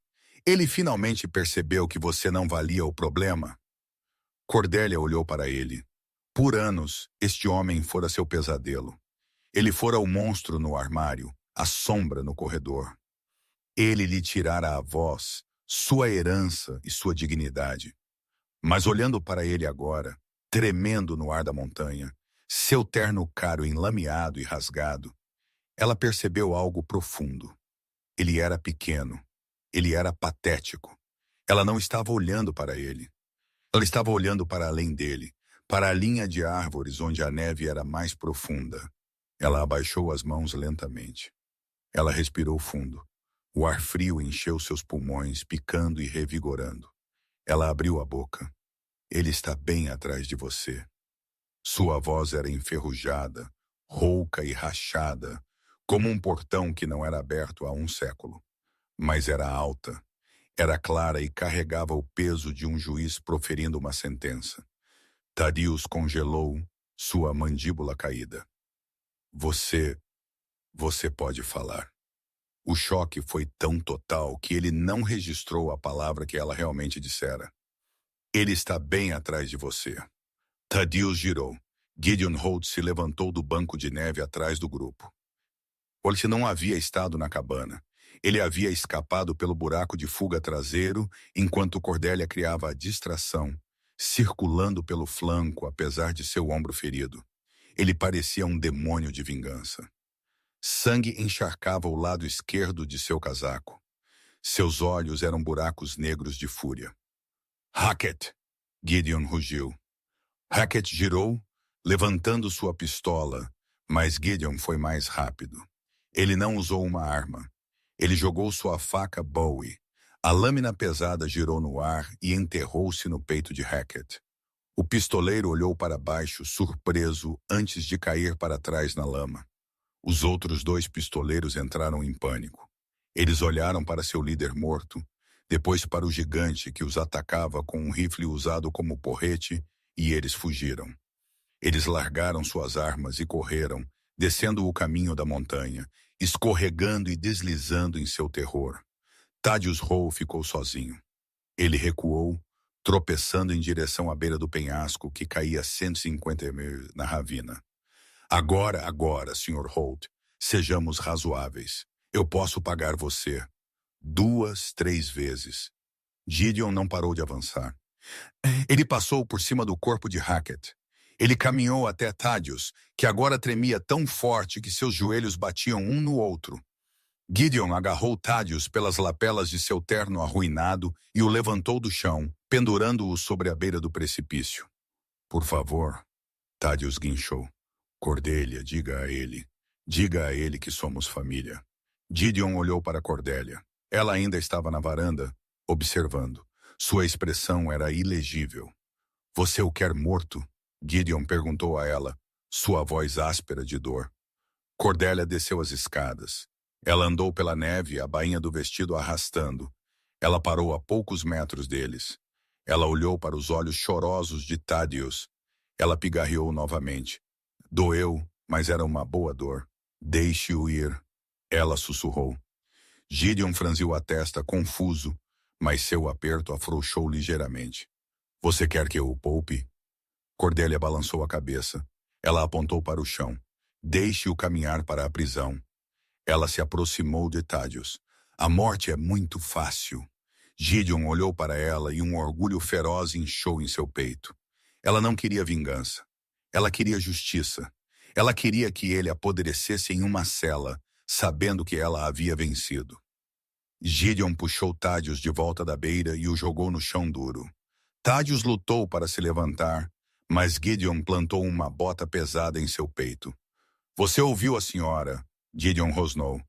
Ele finalmente percebeu que você não valia o problema. Cordélia olhou para ele. Por anos, este homem fora seu pesadelo. Ele fora o monstro no armário, a sombra no corredor. Ele lhe tirara a voz, sua herança e sua dignidade. Mas olhando para ele agora, tremendo no ar da montanha, seu terno caro enlameado e rasgado, ela percebeu algo profundo. Ele era pequeno. Ele era patético. Ela não estava olhando para ele. Ela estava olhando para além dele, para a linha de árvores onde a neve era mais profunda. Ela abaixou as mãos lentamente. Ela respirou fundo. O ar frio encheu seus pulmões, picando e revigorando. Ela abriu a boca. Ele está bem atrás de você. Sua voz era enferrujada, rouca e rachada, como um portão que não era aberto há um século. Mas era alta, era clara e carregava o peso de um juiz proferindo uma sentença. Thaddeus congelou, sua mandíbula caída. Você pode falar. O choque foi tão total que ele não registrou a palavra que ela realmente dissera. Ele está bem atrás de você. Thaddeus girou. Gideon Holt se levantou do banco de neve atrás do grupo. Holt não havia estado na cabana. Ele havia escapado pelo buraco de fuga traseiro, enquanto Cordélia criava a distração, circulando pelo flanco apesar de seu ombro ferido. Ele parecia um demônio de vingança. Sangue encharcava o lado esquerdo de seu casaco. Seus olhos eram buracos negros de fúria. Hackett! Gideon rugiu. Hackett girou, levantando sua pistola, mas Gideon foi mais rápido. Ele não usou uma arma. Ele jogou sua faca Bowie. A lâmina pesada girou no ar e enterrou-se no peito de Hackett. O pistoleiro olhou para baixo, surpreso, antes de cair para trás na lama. Os outros 2 pistoleiros entraram em pânico. Eles olharam para seu líder morto, depois para o gigante que os atacava com um rifle usado como porrete, e eles fugiram. Eles largaram suas armas e correram, descendo o caminho da montanha, escorregando e deslizando em seu terror. Thaddeus Rowe ficou sozinho. Ele recuou, tropeçando em direção à beira do penhasco que caía 150 metros na ravina. Agora, Sr. Holt, sejamos razoáveis. Eu posso pagar você 2, 3 vezes. Gideon não parou de avançar. Ele passou por cima do corpo de Hackett. Ele caminhou até Thaddeus, que agora tremia tão forte que seus joelhos batiam um no outro. Gideon agarrou Thaddeus pelas lapelas de seu terno arruinado e o levantou do chão, pendurando-o sobre a beira do precipício. Por favor, Thaddeus guinchou. Cordélia, diga a ele que somos família. Gideon olhou para Cordélia. Ela ainda estava na varanda, observando. Sua expressão era ilegível. Você o quer morto? Gideon perguntou a ela, sua voz áspera de dor. Cordélia desceu as escadas. Ela andou pela neve, a bainha do vestido arrastando. Ela parou a poucos metros deles. Ela olhou para os olhos chorosos de Thaddeus. Ela pigarreou novamente. Doeu, mas era uma boa dor. Deixe-o ir. Ela sussurrou. Gideon franziu a testa, confuso, mas seu aperto afrouxou ligeiramente. Você quer que eu o poupe? Cordélia balançou a cabeça. Ela apontou para o chão. Deixe-o caminhar para a prisão. Ela se aproximou de Thaddeus. A morte é muito fácil. Gideon olhou para ela e um orgulho feroz inchou em seu peito. Ela não queria vingança. Ela queria justiça. Ela queria que ele apodrecesse em uma cela, sabendo que ela havia vencido. Gideon puxou Thaddeus de volta da beira e o jogou no chão duro. Thaddeus lutou para se levantar, mas Gideon plantou uma bota pesada em seu peito. Você ouviu a senhora, Gideon rosnou.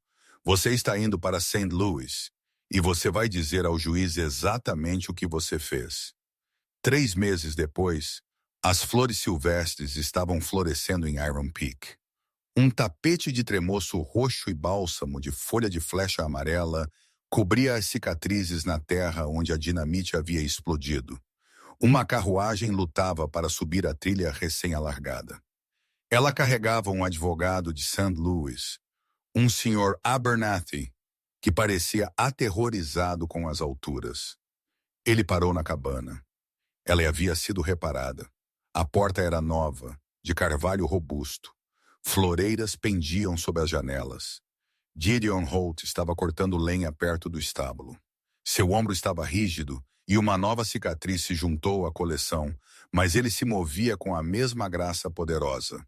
Você está indo para St. Louis, e você vai dizer ao juiz exatamente o que você fez. 3 meses depois, as flores silvestres estavam florescendo em Iron Peak. Um tapete de tremoço roxo e bálsamo de folha de flecha amarela cobria as cicatrizes na terra onde a dinamite havia explodido. Uma carruagem lutava para subir a trilha recém-alargada. Ela carregava um advogado de St. Louis, um Sr. Abernathy, que parecia aterrorizado com as alturas. Ele parou na cabana. Ela havia sido reparada. A porta era nova, de carvalho robusto. Floreiras pendiam sob as janelas. Gideon Holt estava cortando lenha perto do estábulo. Seu ombro estava rígido e uma nova cicatriz se juntou à coleção, mas ele se movia com a mesma graça poderosa.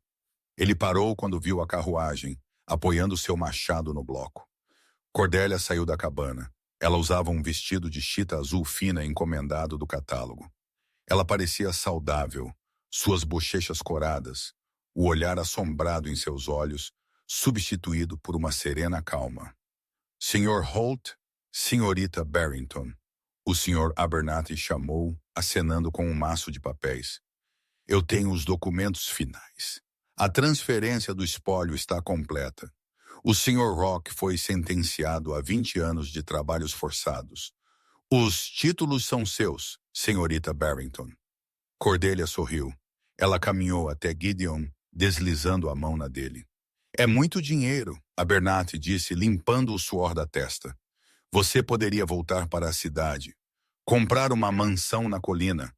Ele parou quando viu a carruagem, apoiando seu machado no bloco. Cordélia saiu da cabana. Ela usava um vestido de chita azul fina encomendado do catálogo. Ela parecia saudável, suas bochechas coradas, o olhar assombrado em seus olhos, substituído por uma serena calma. Sr. Holt, Senhorita Barrington, o Sr. Abernathy chamou, acenando com um maço de papéis. Eu tenho os documentos finais. A transferência do espólio está completa. O Sr. Rock foi sentenciado a 20 anos de trabalhos forçados. Os títulos são seus, Senhorita Barrington. Cordélia sorriu. Ela caminhou até Gideon, deslizando a mão na dele. É muito dinheiro, Abernathy disse, limpando o suor da testa. Você poderia voltar para a cidade, comprar uma mansão na colina.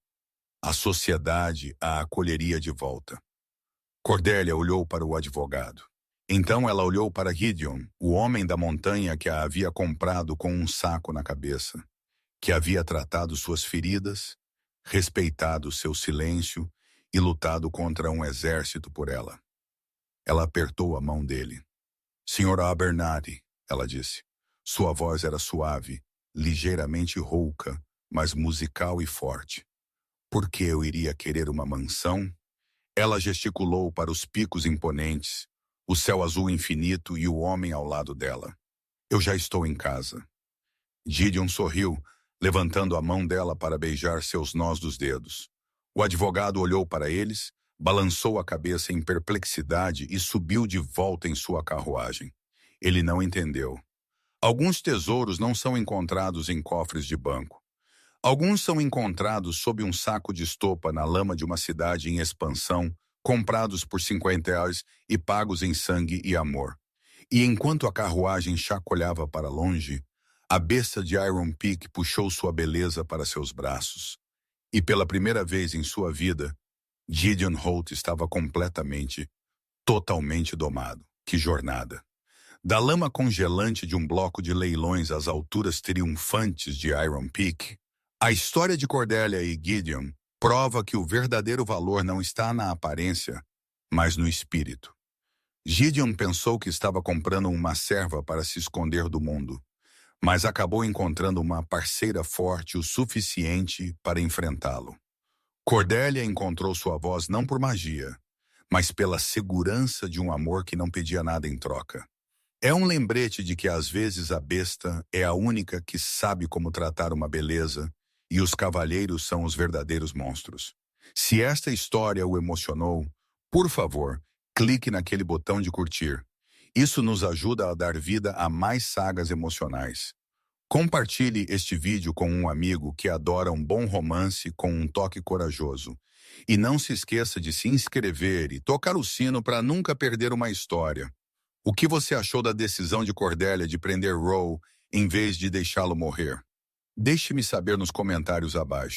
A sociedade a acolheria de volta. Cordélia olhou para o advogado. Então ela olhou para Gideon, o homem da montanha que a havia comprado com um saco na cabeça, que havia tratado suas feridas, respeitado seu silêncio e lutado contra um exército por ela. Ela apertou a mão dele. Sr. Abernathy, ela disse. Sua voz era suave, ligeiramente rouca, mas musical e forte. Por que eu iria querer uma mansão? Ela gesticulou para os picos imponentes, o céu azul infinito e o homem ao lado dela. Eu já estou em casa. Gideon sorriu, levantando a mão dela para beijar seus nós dos dedos. O advogado olhou para eles, balançou a cabeça em perplexidade e subiu de volta em sua carruagem. Ele não entendeu. Alguns tesouros não são encontrados em cofres de banco. Alguns são encontrados sob um saco de estopa na lama de uma cidade em expansão, comprados por 50 reais e pagos em sangue e amor. E enquanto a carruagem chacoalhava para longe, a besta de Iron Peak puxou sua beleza para seus braços. E pela primeira vez em sua vida, Gideon Holt estava completamente, totalmente domado. Que jornada! Da lama congelante de um bloco de leilões às alturas triunfantes de Iron Peak, a história de Cordélia e Gideon prova que o verdadeiro valor não está na aparência, mas no espírito. Gideon pensou que estava comprando uma serva para se esconder do mundo, mas acabou encontrando uma parceira forte o suficiente para enfrentá-lo. Cordélia encontrou sua voz não por magia, mas pela segurança de um amor que não pedia nada em troca. É um lembrete de que às vezes a besta é a única que sabe como tratar uma beleza e os cavalheiros são os verdadeiros monstros. Se esta história o emocionou, por favor, clique naquele botão de curtir. Isso nos ajuda a dar vida a mais sagas emocionais. Compartilhe este vídeo com um amigo que adora um bom romance com um toque corajoso. E não se esqueça de se inscrever e tocar o sino para nunca perder uma história. O que você achou da decisão de Cordelia de prender Roe em vez de deixá-lo morrer? Deixe-me saber nos comentários abaixo.